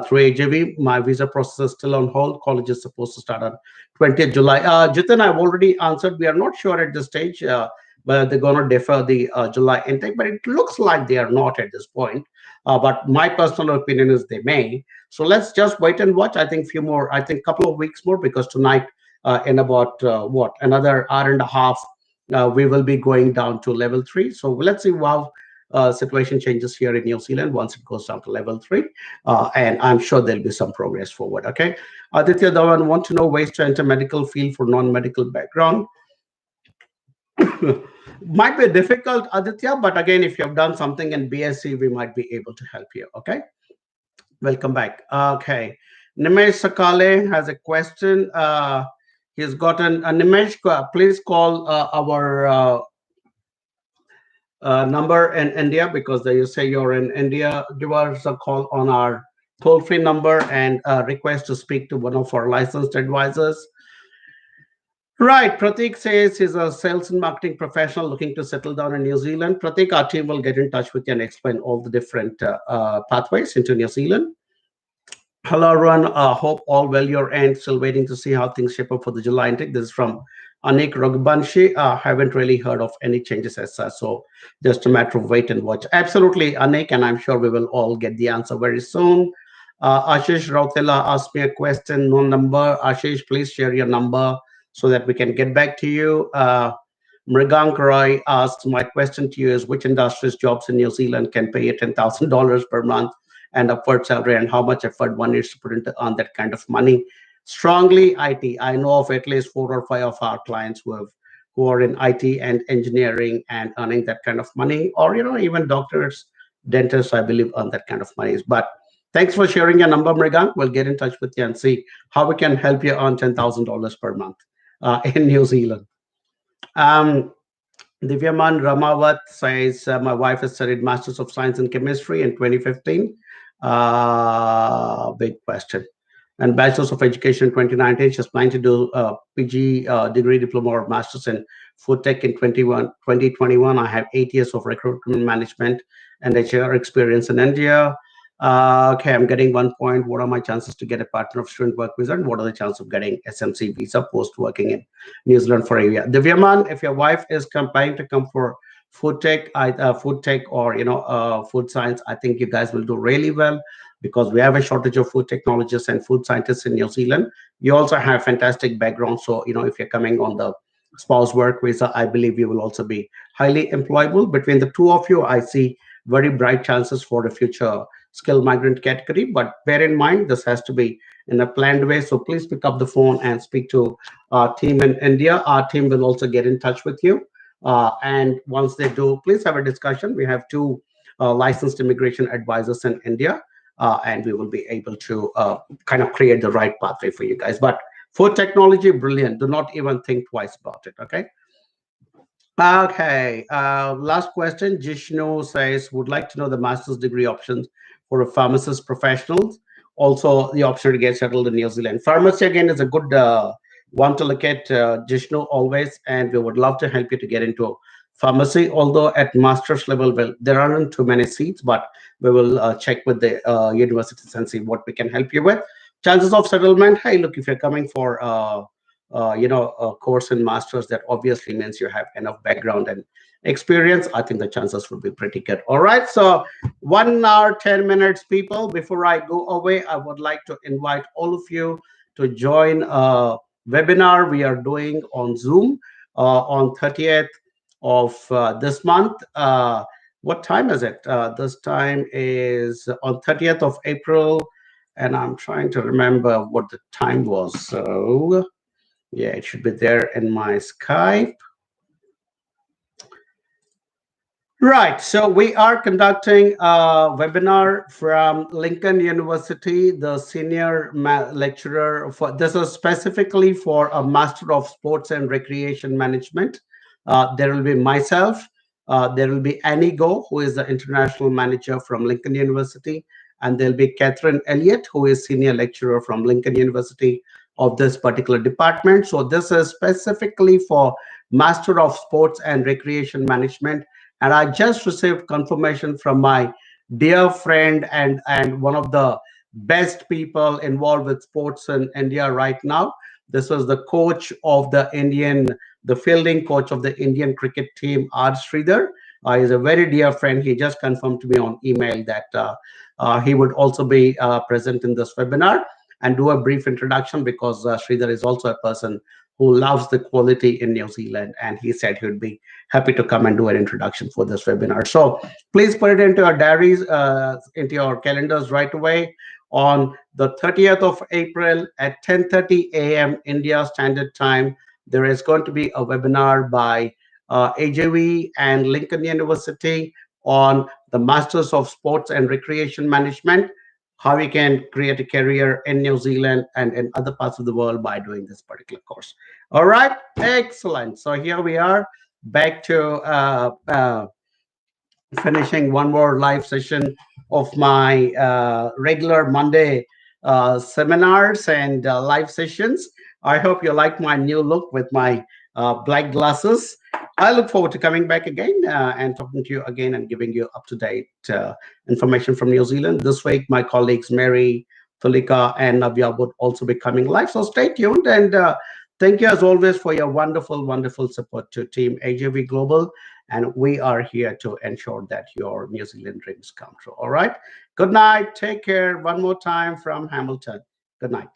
through AJV. My visa process is still on hold. College is supposed to start on 20th July. Jitin, I've already answered. We are not sure at this stage whether they're going to defer the July intake, but it looks like they are not at this point. But my personal opinion is they may. So let's just wait and watch. I think a couple of weeks more, because tonight, in about another hour and a half, we will be going down to level 3. So let's see how situation changes here in New Zealand once it goes down to level 3, and I'm sure there'll be some progress forward. Okay, Aditya Dhawan want to know ways to enter medical field for non-medical background. Might be difficult, Aditya, but again, if you have done something in BSc, we might be able to help you. Okay, welcome back. Okay, Nimesh Sakale has a question. He's gotten Nimesh, please call our number in India, because you say you're in India. Give us a call on our toll-free number and request to speak to one of our licensed advisors. Right, Pratik says he's a sales and marketing professional looking to settle down in New Zealand. Pratik, our team will get in touch with you and explain all the different pathways into New Zealand. Hello, everyone. Hope all well your end. Still waiting to see how things shape up for the July intake. This is from Anik Raghubanshi. Haven't really heard of any changes as such, so just a matter of wait and watch. Absolutely, Anik, and I'm sure we will all get the answer very soon. Ashish Rautela asked me a question, no number. Ashish, please share your number so that we can get back to you. Mrigank Roy asked, my question to you is, which industries jobs in New Zealand can pay you $10,000 per month and upward salary, and how much effort one needs to put into on that kind of money? Strongly IT. I know of at least 4 or 5 of our clients who are in IT and engineering and earning that kind of money, or even doctors, dentists, I believe, earn that kind of money. But thanks for sharing your number, Mrigank. We'll get in touch with you and see how we can help you earn $10,000 per month in New Zealand. Divyaman Ramawat says, my wife has studied Masters of Science in Chemistry in 2015. Big question. And Bachelor's of Education in 2019. She's planning to do a PG degree, diploma, or Master's in Food Tech in 2021. I have 8 years of recruitment management and HR experience in India. Okay, I'm getting 1 point. What are my chances to get a partner of student work visa? And what are the chances of getting SMC visa post working in New Zealand for a year? Divyaman, if your wife is planning to come for food tech or food science, I think you guys will do really well, because we have a shortage of food technologists and food scientists in New Zealand. You also have fantastic background, so if you're coming on the spouse work visa, I believe you will also be highly employable. Between the two of you, I see very bright chances for the future skilled migrant category. But bear in mind, this has to be in a planned way. So please pick up the phone and speak to our team in India. Our team will also get in touch with you. And once they do, please have a discussion. We have two licensed immigration advisors in India, and we will be able to kind of create the right pathway for you guys. But for technology, brilliant. Do not even think twice about it. Okay. Okay. Last question. Jishnu says, would like to know the master's degree options for a pharmacist professionals. Also, the option to get settled in New Zealand. Pharmacy, again, is a good one to look at, Jishnu, always. And we would love to help you to get into pharmacy. Although at master's level, well, there aren't too many seats, but we will check with the universities and see what we can help you with. Chances of settlement. Hey, look, if you're coming for a course in masters, that obviously means you have enough background and experience. I think the chances would be pretty good. All right, so 1 hour 10 minutes, people. Before I go away, I would like to invite all of you to join a webinar we are doing on Zoom on 30th of this month. What time is it? This time is on 30th of April, and I'm trying to remember what the time was. So yeah, it should be there in my Skype. Right. So we are conducting a webinar from Lincoln University, the senior lecturer for this is specifically for a Master of Sports and Recreation Management. There will be myself. There will be Annie Go, who is the international manager from Lincoln University, and there'll be Catherine Elliott, who is senior lecturer from Lincoln University of this particular department. So this is specifically for Master of Sports and Recreation Management, and I just received confirmation from my dear friend and one of the best people involved with sports in India right now. This was the coach of the fielding coach of the Indian cricket team, R. Sridhar. He's a very dear friend. He just confirmed to me on email that he would also be present in this webinar and do a brief introduction, because Sridhar is also a person who loves the quality in New Zealand, and he said he would be happy to come and do an introduction for this webinar. So please put it into your diaries, into your calendars right away. On the 30th of April at 10:30 a.m. India Standard Time, there is going to be a webinar by AJV and Lincoln University on the Masters of Sports and Recreation Management, how we can create a career in New Zealand and in other parts of the world by doing this particular course. All right, excellent. So here we are back to finishing one more live session of my regular Monday seminars and live sessions. I hope you like my new look with my black glasses. I look forward to coming back again and talking to you again and giving you up to date information from New Zealand. This week, my colleagues Mary, Tulika, and Navya would also be coming live. So stay tuned, and thank you as always for your wonderful, wonderful support to Team AJV Global. And we are here to ensure that your New Zealand dreams come true. All right. Good night. Take care. One more time from Hamilton. Good night.